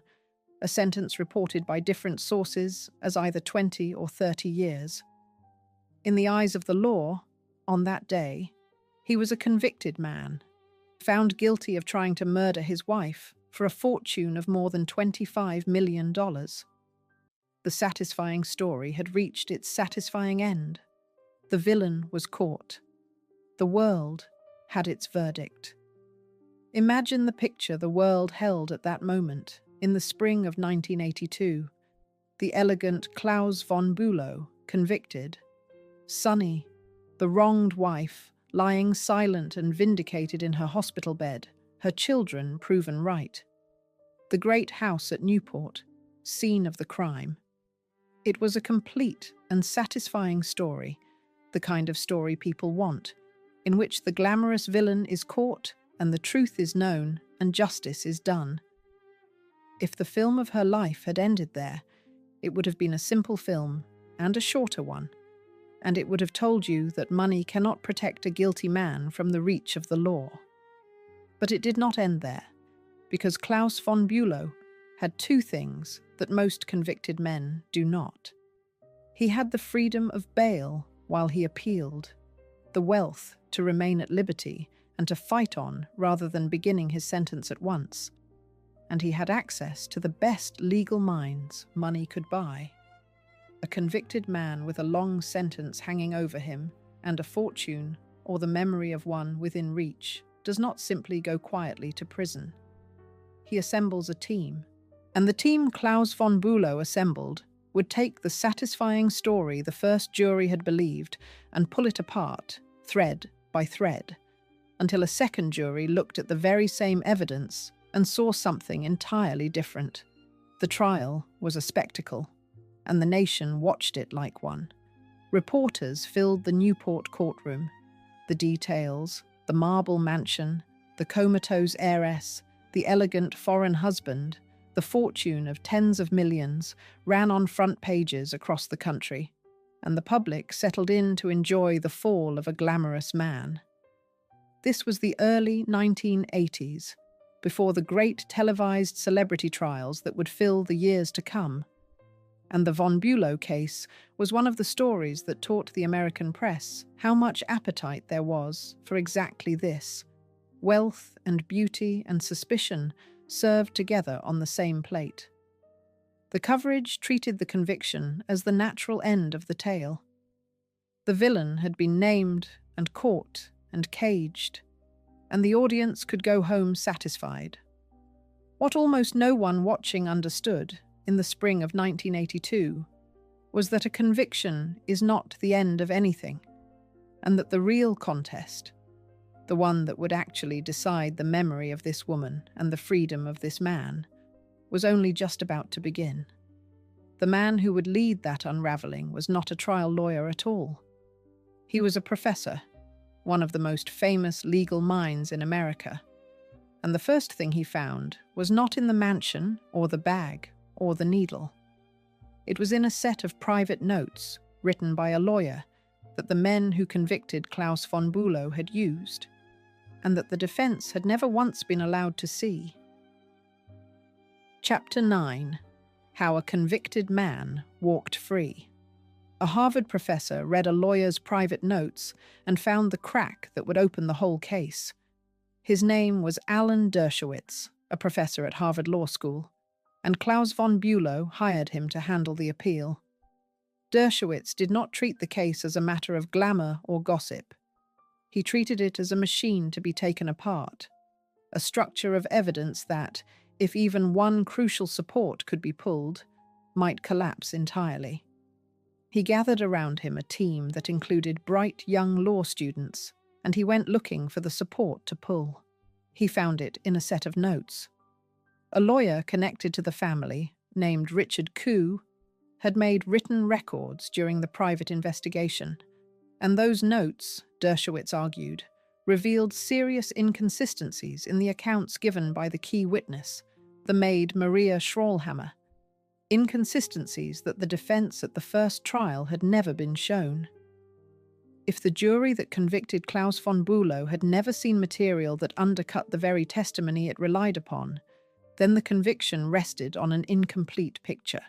a sentence reported by different sources as either 20 or 30 years. In the eyes of the law, on that day, he was a convicted man, found guilty of trying to murder his wife for a fortune of more than $25 million. The satisfying story had reached its satisfying end. The villain was caught. The world had its verdict. Imagine the picture the world held at that moment, in the spring of 1982. The elegant Claus von Bulow, convicted. Sonny, the wronged wife, lying silent and vindicated in her hospital bed, her children proven right. The great house at Newport, scene of the crime. It was a complete and satisfying story, the kind of story people want, in which the glamorous villain is caught and the truth is known and justice is done. If the film of her life had ended there, it would have been a simple film and a shorter one, and it would have told you that money cannot protect a guilty man from the reach of the law. But it did not end there, because Claus von Bulow had 2 things that most convicted men do not. He had the freedom of bail while he appealed, the wealth to remain at liberty and to fight on rather than beginning his sentence at once, and he had access to the best legal minds money could buy. A convicted man with a long sentence hanging over him and a fortune, or the memory of one within reach, does not simply go quietly to prison. He assembles a team, and the team Claus von Bulow assembled would take the satisfying story the first jury had believed and pull it apart, thread by thread, until a second jury looked at the very same evidence and saw something entirely different. The trial was a spectacle, and the nation watched it like one. Reporters filled the Newport courtroom. The details, the marble mansion, the comatose heiress, the elegant foreign husband, the fortune of tens of millions, ran on front pages across the country, and the public settled in to enjoy the fall of a glamorous man. This was the early 1980s, before the great televised celebrity trials that would fill the years to come. And the von Bulow case was one of the stories that taught the American press how much appetite there was for exactly this: wealth and beauty and suspicion served together on the same plate. The coverage treated the conviction as the natural end of the tale. The villain had been named and caught and caged, and the audience could go home satisfied. What almost no one watching understood in the spring of 1982 was that a conviction is not the end of anything, and that the real contest, the one that would actually decide the memory of this woman and the freedom of this man, was only just about to begin. The man who would lead that unraveling was not a trial lawyer at all. He was a professor, one of the most famous legal minds in America. And the first thing he found was not in the mansion or the bag or the needle. It was in a set of private notes written by a lawyer that the men who convicted Claus von Bulow had used, and that the defense had never once been allowed to see. Chapter 9. How a Convicted Man Walked Free. A Harvard professor read a lawyer's private notes and found the crack that would open the whole case. His name was Alan Dershowitz, a professor at Harvard Law School, and Claus von Bulow hired him to handle the appeal. Dershowitz did not treat the case as a matter of glamour or gossip. He treated it as a machine to be taken apart, a structure of evidence that, if even one crucial support could be pulled, might collapse entirely. He gathered around him a team that included bright young law students, and he went looking for the support to pull. He found it in a set of notes. A lawyer connected to the family, named Richard Koo, had made written records during the private investigation, and those notes, Dershowitz argued, revealed serious inconsistencies in the accounts given by the key witness, the maid Maria Schrollhammer, inconsistencies that the defense at the first trial had never been shown. If the jury that convicted Claus von Bulow had never seen material that undercut the very testimony it relied upon, then the conviction rested on an incomplete picture.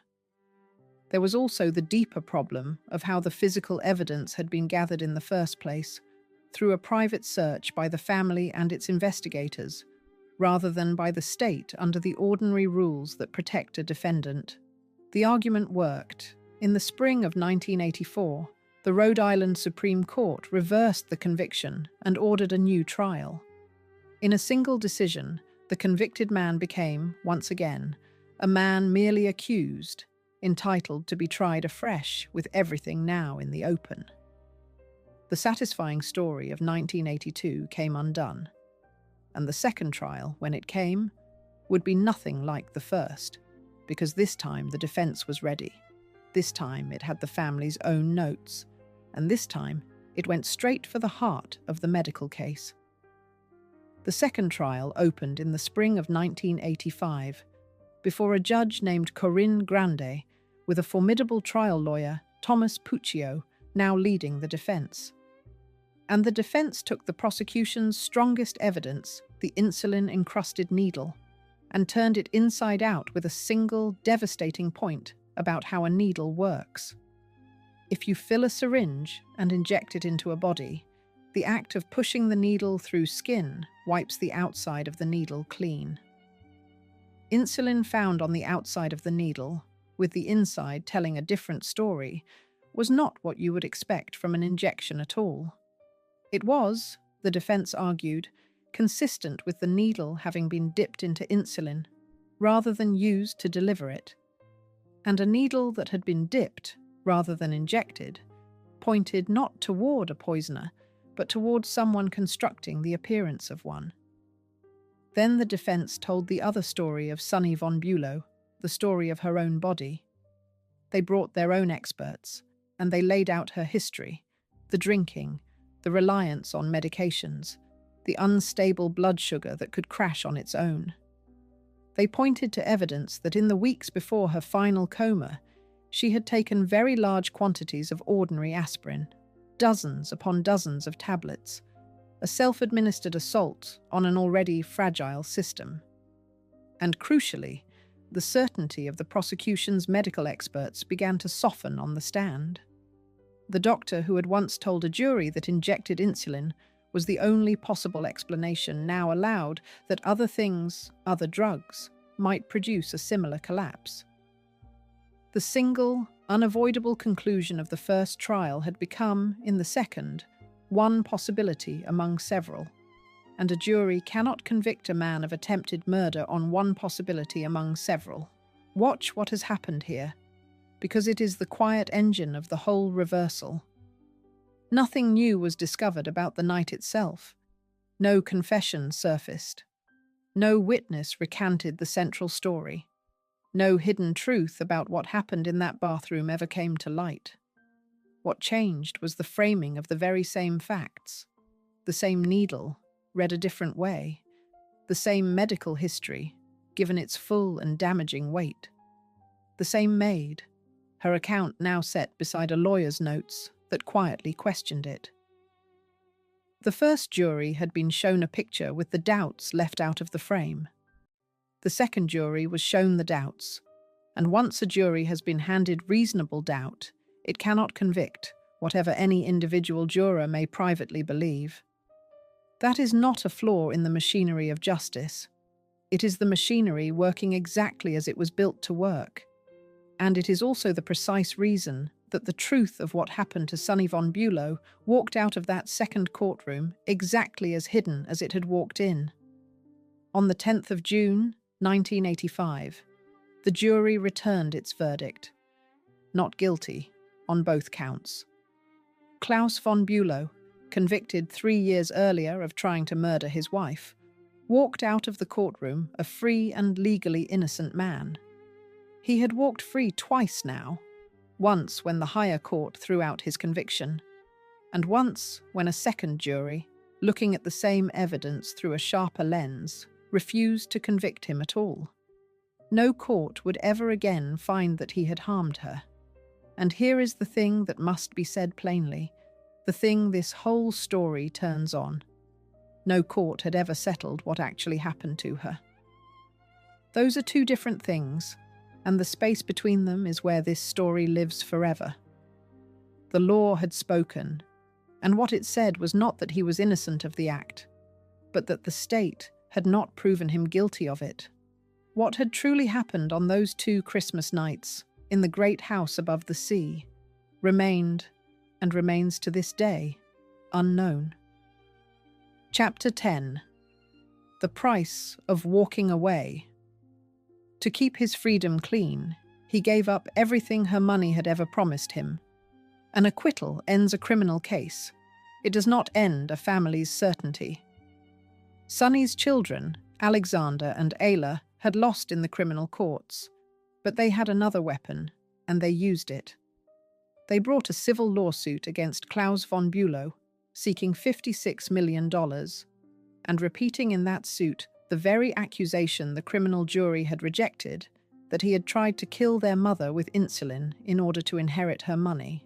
There was also the deeper problem of how the physical evidence had been gathered in the first place, through a private search by the family and its investigators, rather than by the state under the ordinary rules that protect a defendant. The argument worked. In the spring of 1984, the Rhode Island Supreme Court reversed the conviction and ordered a new trial. In a single decision, the convicted man became, once again, a man merely accused, entitled to be tried afresh with everything now in the open. The satisfying story of 1982 came undone, and the second trial, when it came, would be nothing like the first, because this time the defense was ready. This time it had the family's own notes, and this time it went straight for the heart of the medical case. The second trial opened in the spring of 1985, before a judge named Corinne Grande, with a formidable trial lawyer, Thomas Puccio, now leading the defense. And the defense took the prosecution's strongest evidence, the insulin-encrusted needle, and turned it inside out with a single devastating point about how a needle works. If you fill a syringe and inject it into a body, the act of pushing the needle through skin wipes the outside of the needle clean. Insulin found on the outside of the needle, with the inside telling a different story, was not what you would expect from an injection at all. It was, the defense argued, consistent with the needle having been dipped into insulin, rather than used to deliver it. And a needle that had been dipped, rather than injected, pointed not toward a poisoner, but toward someone constructing the appearance of one. Then the defense told the other story of Sonny von Bulow, the story of her own body. They brought their own experts, and they laid out her history, the drinking, the reliance on medications, the unstable blood sugar that could crash on its own. They pointed to evidence that in the weeks before her final coma, she had taken very large quantities of ordinary aspirin, dozens upon dozens of tablets, a self-administered assault on an already fragile system. And crucially, the certainty of the prosecution's medical experts began to soften on the stand. The doctor who had once told a jury that injected insulin was the only possible explanation now allowed that other things, other drugs, might produce a similar collapse. The single, unavoidable conclusion of the first trial had become, in the second, one possibility among several, and a jury cannot convict a man of attempted murder on one possibility among several. Watch what has happened here, because it is the quiet engine of the whole reversal. Nothing new was discovered about the night itself. No confession surfaced. No witness recanted the central story. No hidden truth about what happened in that bathroom ever came to light. What changed was the framing of the very same facts. The same needle, read a different way. The same medical history, given its full and damaging weight. The same maid, her account now set beside a lawyer's notes that quietly questioned it. The first jury had been shown a picture with the doubts left out of the frame. The second jury was shown the doubts, and once a jury has been handed reasonable doubt, it cannot convict, whatever any individual juror may privately believe. That is not a flaw in the machinery of justice. It is the machinery working exactly as it was built to work. And it is also the precise reason that the truth of what happened to Sonny von Bulow walked out of that second courtroom exactly as hidden as it had walked in. On the 10th of June, 1985, the jury returned its verdict. Not guilty, on both counts. Claus von Bulow, convicted 3 years earlier of trying to murder his wife, walked out of the courtroom a free and legally innocent man. He had walked free twice now, once when the higher court threw out his conviction, and once when a second jury, looking at the same evidence through a sharper lens, refused to convict him at all. No court would ever again find that he had harmed her. And here is the thing that must be said plainly, the thing this whole story turns on. No court had ever settled what actually happened to her. Those are two different things, and the space between them is where this story lives forever. The law had spoken, and what it said was not that he was innocent of the act, but that the state had not proven him guilty of it. What had truly happened on those 2 Christmas nights in the great house above the sea remained, and remains to this day, unknown. Chapter 10. The Price of Walking Away. To keep his freedom clean, he gave up everything her money had ever promised him. An acquittal ends a criminal case. It does not end a family's certainty. Sonny's children, Alexander and Ayla, had lost in the criminal courts, but they had another weapon, and they used it. They brought a civil lawsuit against Claus von Bulow, seeking $56 million, and repeating in that suit the very accusation the criminal jury had rejected, that he had tried to kill their mother with insulin in order to inherit her money.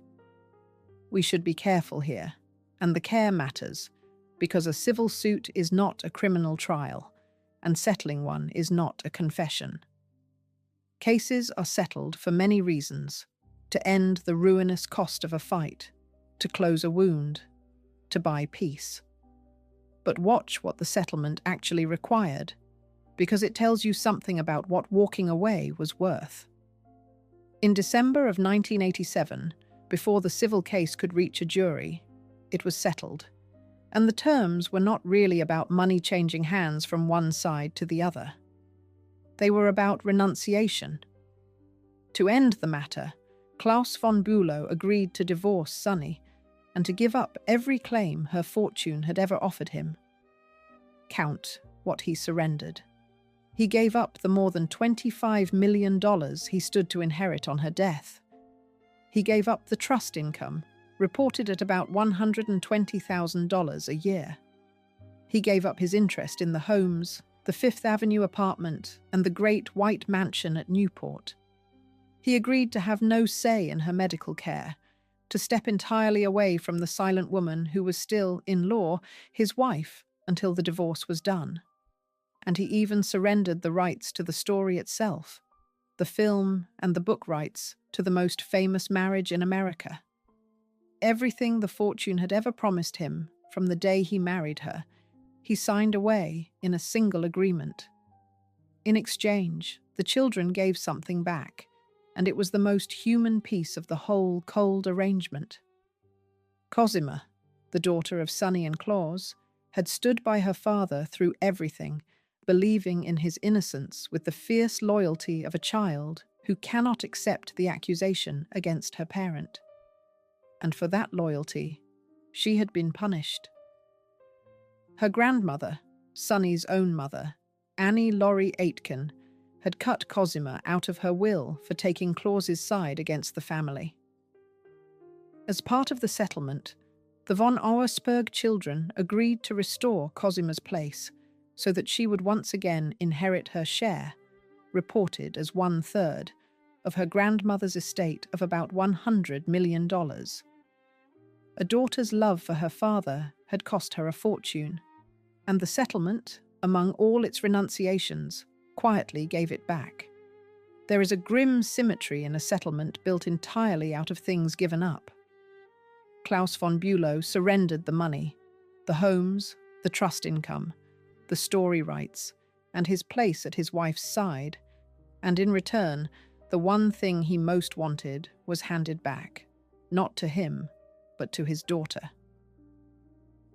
We should be careful here, and the care matters, because a civil suit is not a criminal trial, and settling one is not a confession. Cases are settled for many reasons: to end the ruinous cost of a fight, to close a wound, to buy peace. But watch what the settlement actually required, because it tells you something about what walking away was worth. In December of 1987, before the civil case could reach a jury, it was settled, and the terms were not really about money changing hands from one side to the other. They were about renunciation. To end the matter, Claus von Bulow agreed to divorce Sonny and to give up every claim her fortune had ever offered him. Count what he surrendered. He gave up the more than $25 million he stood to inherit on her death. He gave up the trust income, reported at about $120,000 a year. He gave up his interest in the homes, the Fifth Avenue apartment, and the great white mansion at Newport. He agreed to have no say in her medical care, to step entirely away from the silent woman who was still, in law, his wife until the divorce was done. And he even surrendered the rights to the story itself, the film and the book rights to the most famous marriage in America. Everything the fortune had ever promised him from the day he married her, he signed away in a single agreement. In exchange, the children gave something back, and it was the most human piece of the whole cold arrangement. Cosima, the daughter of Sonny and Claus, had stood by her father through everything, believing in his innocence with the fierce loyalty of a child who cannot accept the accusation against her parent. And for that loyalty, she had been punished. Her grandmother, Sonny's own mother, Annie Laurie Aitken, had cut Cosima out of her will for taking Claus's side against the family. As part of the settlement, the von Auersperg children agreed to restore Cosima's place so that she would once again inherit her share, reported as 1/3, of her grandmother's estate of about $100 million. A daughter's love for her father had cost her a fortune, and the settlement, among all its renunciations, quietly gave it back. There is a grim symmetry in a settlement built entirely out of things given up. Claus von Bulow surrendered the money, the homes, the trust income, the story rights, and his place at his wife's side, and in return, the one thing he most wanted was handed back, not to him, but to his daughter.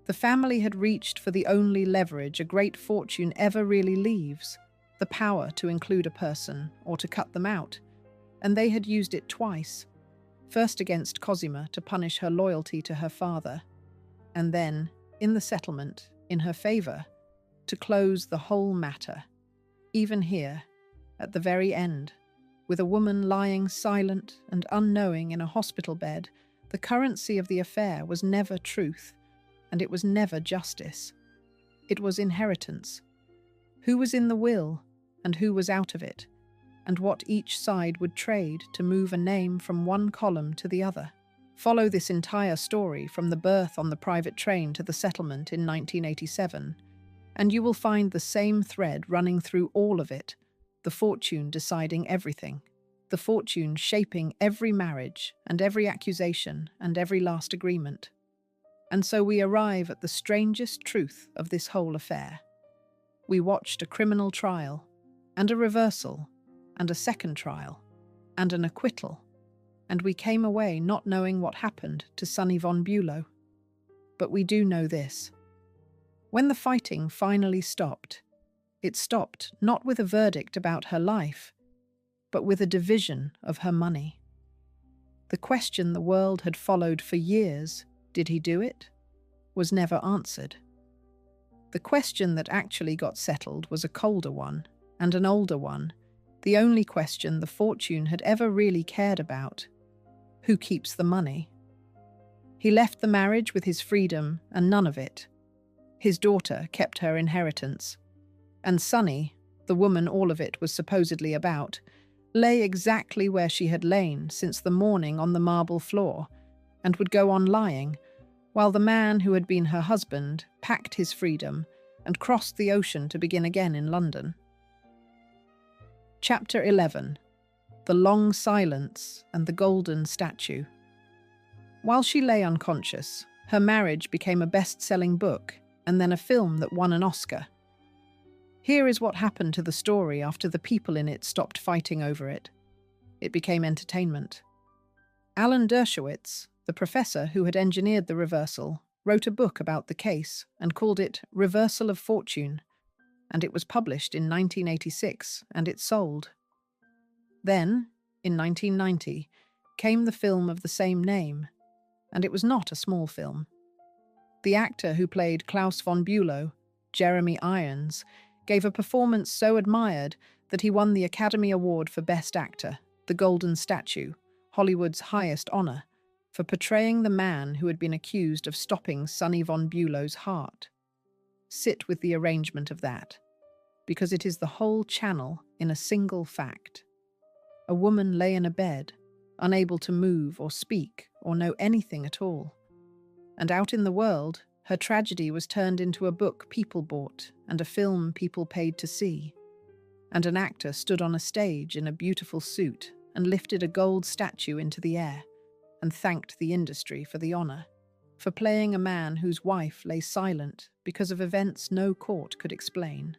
The family had reached for the only leverage a great fortune ever really leaves, the power to include a person or to cut them out, and they had used it twice, first against Cosima to punish her loyalty to her father, and then, in the settlement, in her favour, to close the whole matter, even here, at the very end, with a woman lying silent and unknowing in a hospital bed. The currency of the affair was never truth, and it was never justice. It was inheritance. Who was in the will, and who was out of it, and what each side would trade to move a name from one column to the other. Follow this entire story from the birth on the private train to the settlement in 1987, and you will find the same thread running through all of it, the fortune deciding everything, the fortune shaping every marriage and every accusation and every last agreement. And so we arrive at the strangest truth of this whole affair. We watched a criminal trial, and a reversal, and a second trial, and an acquittal, and we came away not knowing what happened to Sonny von Bulow. But we do know this. When the fighting finally stopped, it stopped not with a verdict about her life, but with a division of her money. The question the world had followed for years, did he do it, was never answered. The question that actually got settled was a colder one, and an older one, the only question the fortune had ever really cared about. Who keeps the money? He left the marriage with his freedom and none of it. His daughter kept her inheritance. And Sonny, the woman all of it was supposedly about, lay exactly where she had lain since the morning on the marble floor, and would go on lying, while the man who had been her husband packed his freedom and crossed the ocean to begin again in London. Chapter 11. The Long Silence and the Golden Statue. While she lay unconscious, her marriage became a best-selling book and then a film that won an Oscar. Here is what happened to the story after the people in it stopped fighting over it. It became entertainment. Alan Dershowitz, the professor who had engineered the reversal, wrote a book about the case and called it Reversal of Fortune, and it was published in 1986, and it sold. Then, in 1990, came the film of the same name, and it was not a small film. The actor who played Claus von Bulow, Jeremy Irons, gave a performance so admired that he won the Academy Award for Best Actor, the Golden Statue, Hollywood's highest honor, for portraying the man who had been accused of stopping Sonny von Bulow's heart. Sit with the arrangement of that, because it is the whole channel in a single fact. A woman lay in a bed, unable to move or speak or know anything at all. And out in the world, her tragedy was turned into a book people bought and a film people paid to see. And an actor stood on a stage in a beautiful suit and lifted a gold statue into the air and thanked the industry for the honor, for playing a man whose wife lay silent because of events no court could explain.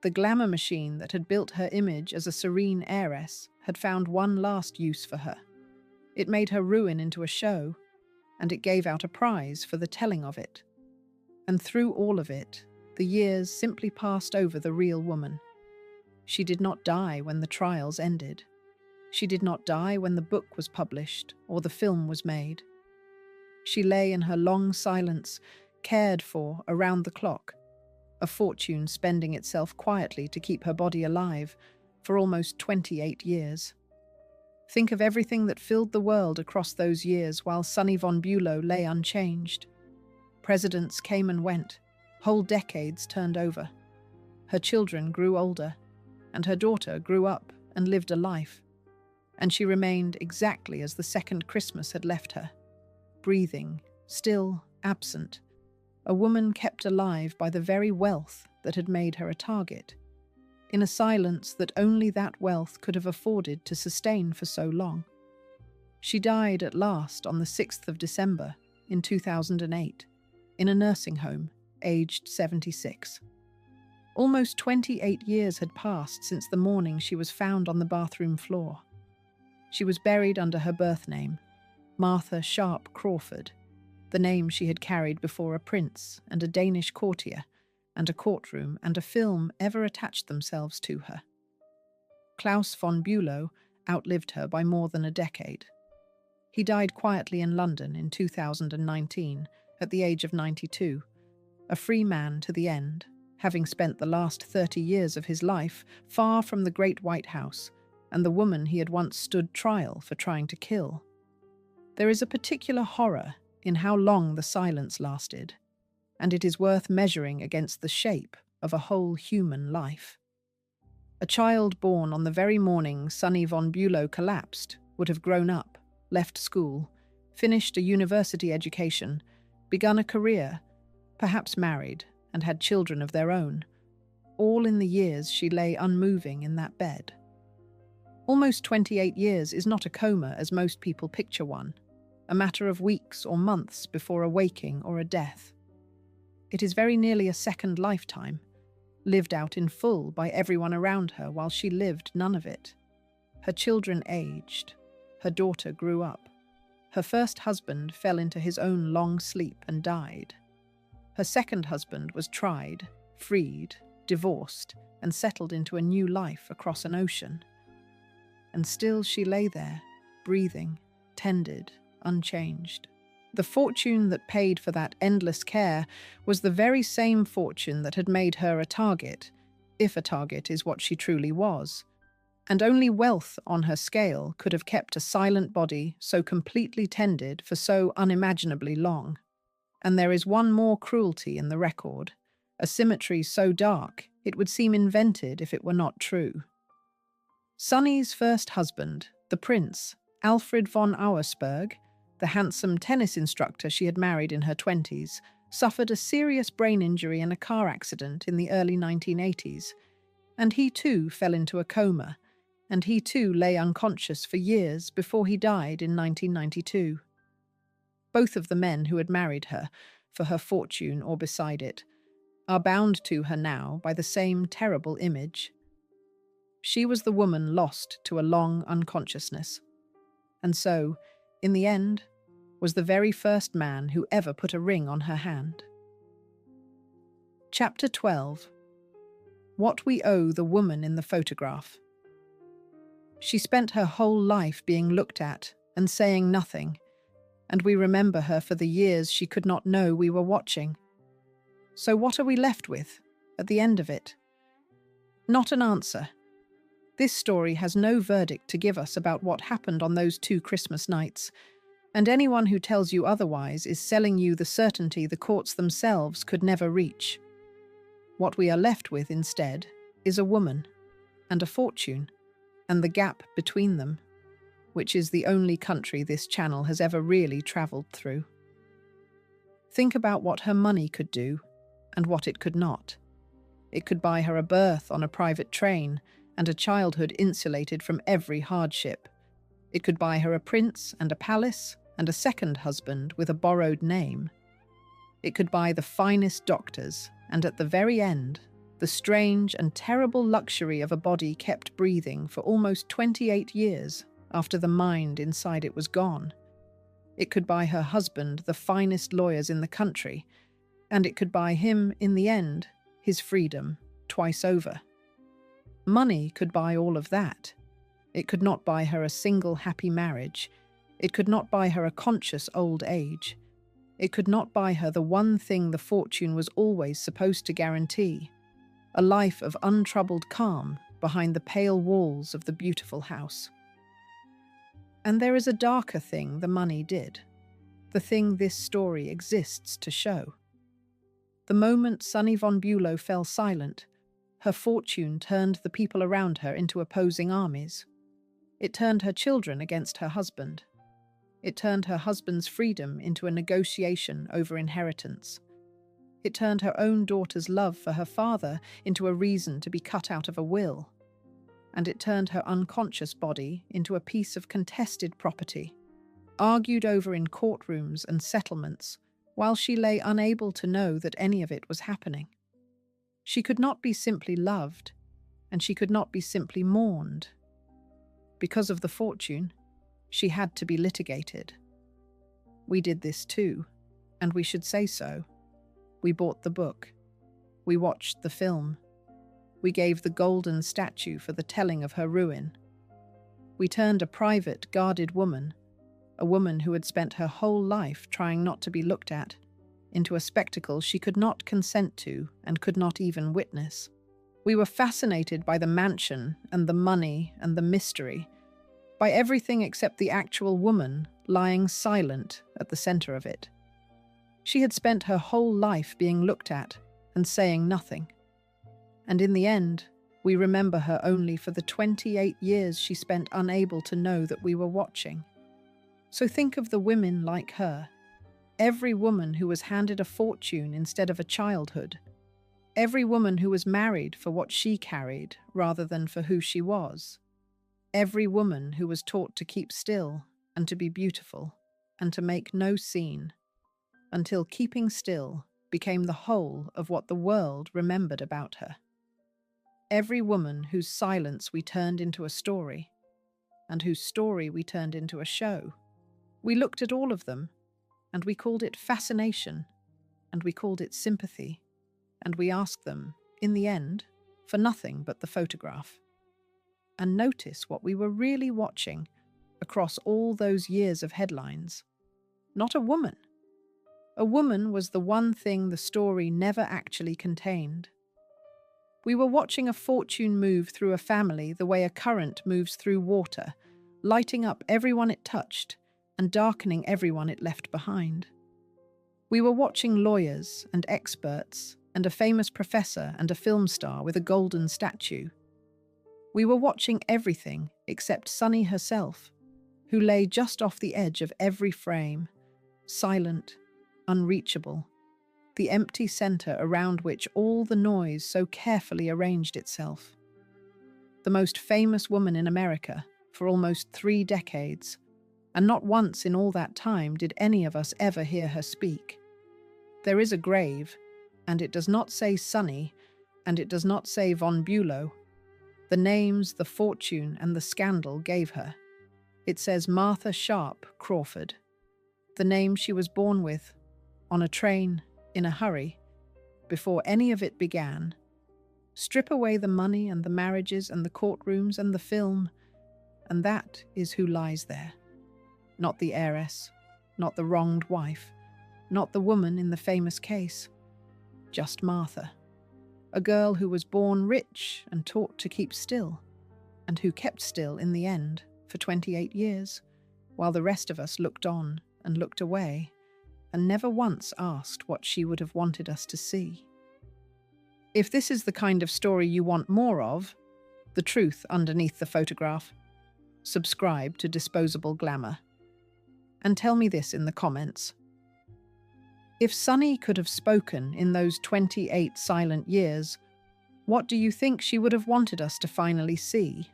The glamour machine that had built her image as a serene heiress had found one last use for her. It made her ruin into a show, and it gave out a prize for the telling of it. And through all of it, the years simply passed over the real woman. She did not die when the trials ended. She did not die when the book was published or the film was made. She lay in her long silence, cared for around the clock, a fortune spending itself quietly to keep her body alive for almost 28 years. Think of everything that filled the world across those years while Sonny von Bulow lay unchanged. Presidents came and went, whole decades turned over. Her children grew older, and her daughter grew up and lived a life. And she remained exactly as the second Christmas had left her, breathing, still absent, a woman kept alive by the very wealth that had made her a target, in a silence that only that wealth could have afforded to sustain for so long. She died at last on the 6th of December in 2008, in a nursing home, aged 76. Almost 28 years had passed since the morning she was found on the bathroom floor. She was buried under her birth name, Martha Sharp Crawford, the name she had carried before a prince and a Danish courtier, and a courtroom and a film ever attached themselves to her. Claus von Bulow outlived her by more than a decade. He died quietly in London in 2019 at the age of 92, a free man to the end, having spent the last 30 years of his life far from the Great White House and the woman he had once stood trial for trying to kill. There is a particular horror in how long the silence lasted, and it is worth measuring against the shape of a whole human life. A child born on the very morning Sonny von Bulow collapsed would have grown up, left school, finished a university education, begun a career, perhaps married, and had children of their own, all in the years she lay unmoving in that bed. Almost 28 years is not a coma as most people picture one, a matter of weeks or months before a waking or a death. It is very nearly a second lifetime, lived out in full by everyone around her while she lived none of it. Her children aged. Her daughter grew up. Her first husband fell into his own long sleep and died. Her second husband was tried, freed, divorced, and settled into a new life across an ocean. And still she lay there, breathing, tended, unchanged. The fortune that paid for that endless care was the very same fortune that had made her a target, if a target is what she truly was. And only wealth on her scale could have kept a silent body so completely tended for so unimaginably long. And there is one more cruelty in the record, a symmetry so dark it would seem invented if it were not true. Sonny's first husband, the prince, Alfred von Auersperg, the handsome tennis instructor she had married in her 20s, suffered a serious brain injury in a car accident in the early 1980s, and he too fell into a coma, and he too lay unconscious for years before he died in 1992. Both of the men who had married her, for her fortune or beside it, are bound to her now by the same terrible image. She was the woman lost to a long unconsciousness, and so, in the end, was the very first man who ever put a ring on her hand. Chapter 12. What we owe the woman in the photograph. She spent her whole life being looked at and saying nothing, and we remember her for the years she could not know we were watching. So what are we left with at the end of it? Not an answer. This story has no verdict to give us about what happened on those 2 Christmas nights, and anyone who tells you otherwise is selling you the certainty the courts themselves could never reach. What we are left with instead is a woman, and a fortune, and the gap between them, which is the only country this channel has ever really travelled through. Think about what her money could do, and what it could not. It could buy her a berth on a private train, and a childhood insulated from every hardship. It could buy her a prince and a palace, and a second husband with a borrowed name. It could buy the finest doctors, and at the very end, the strange and terrible luxury of a body kept breathing for almost 28 years after the mind inside it was gone. It could buy her husband the finest lawyers in the country, and it could buy him, in the end, his freedom, twice over. Money could buy all of that. It could not buy her a single happy marriage. It could not buy her a conscious old age. It could not buy her the one thing the fortune was always supposed to guarantee: a life of untroubled calm behind the pale walls of the beautiful house. And there is a darker thing the money did, the thing this story exists to show. The moment Sonny von Bulow fell silent, her fortune turned the people around her into opposing armies. It turned her children against her husband. It turned her husband's freedom into a negotiation over inheritance. It turned her own daughter's love for her father into a reason to be cut out of a will. And it turned her unconscious body into a piece of contested property, argued over in courtrooms and settlements, while she lay unable to know that any of it was happening. She could not be simply loved, and she could not be simply mourned. Because of the fortune, she had to be litigated. We did this too, and we should say so. We bought the book. We watched the film. We gave the golden statue for the telling of her ruin. We turned a private, guarded woman, a woman who had spent her whole life trying not to be looked at, into a spectacle she could not consent to and could not even witness. We were fascinated by the mansion and the money and the mystery, by everything except the actual woman lying silent at the center of it. She had spent her whole life being looked at and saying nothing. And in the end, we remember her only for the 28 years she spent unable to know that we were watching. So think of the women like her, every woman who was handed a fortune instead of a childhood, every woman who was married for what she carried rather than for who she was, every woman who was taught to keep still and to be beautiful and to make no scene, until keeping still became the whole of what the world remembered about her. Every woman whose silence we turned into a story, and whose story we turned into a show. We looked at all of them, and we called it fascination, and we called it sympathy, and we asked them, in the end, for nothing but the photograph. And notice what we were really watching across all those years of headlines. Not a woman. A woman was the one thing the story never actually contained. We were watching a fortune move through a family the way a current moves through water, lighting up everyone it touched and darkening everyone it left behind. We were watching lawyers and experts and a famous professor and a film star with a golden statue. We were watching everything except Sunny herself, who lay just off the edge of every frame, silent, unreachable, the empty center around which all the noise so carefully arranged itself. The most famous woman in America for almost 3 decades, and not once in all that time did any of us ever hear her speak. There is a grave, and it does not say Sunny, and it does not say von Bulow, the names, the fortune, and the scandal gave her. It says Martha Sharp Crawford, the name she was born with, on a train, in a hurry, before any of it began. Strip away the money and the marriages and the courtrooms and the film, and that is who lies there. Not the heiress, not the wronged wife, not the woman in the famous case. Just Martha, a girl who was born rich and taught to keep still, and who kept still in the end for 28 years, while the rest of us looked on and looked away, and never once asked what she would have wanted us to see. If this is the kind of story you want more of, the truth underneath the photograph, subscribe to Disposable Glamour. And tell me this in the comments. If Sunny could have spoken in those 28 silent years, what do you think she would have wanted us to finally see?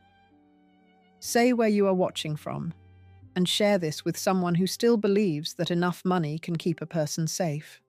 Say where you are watching from, and share this with someone who still believes that enough money can keep a person safe.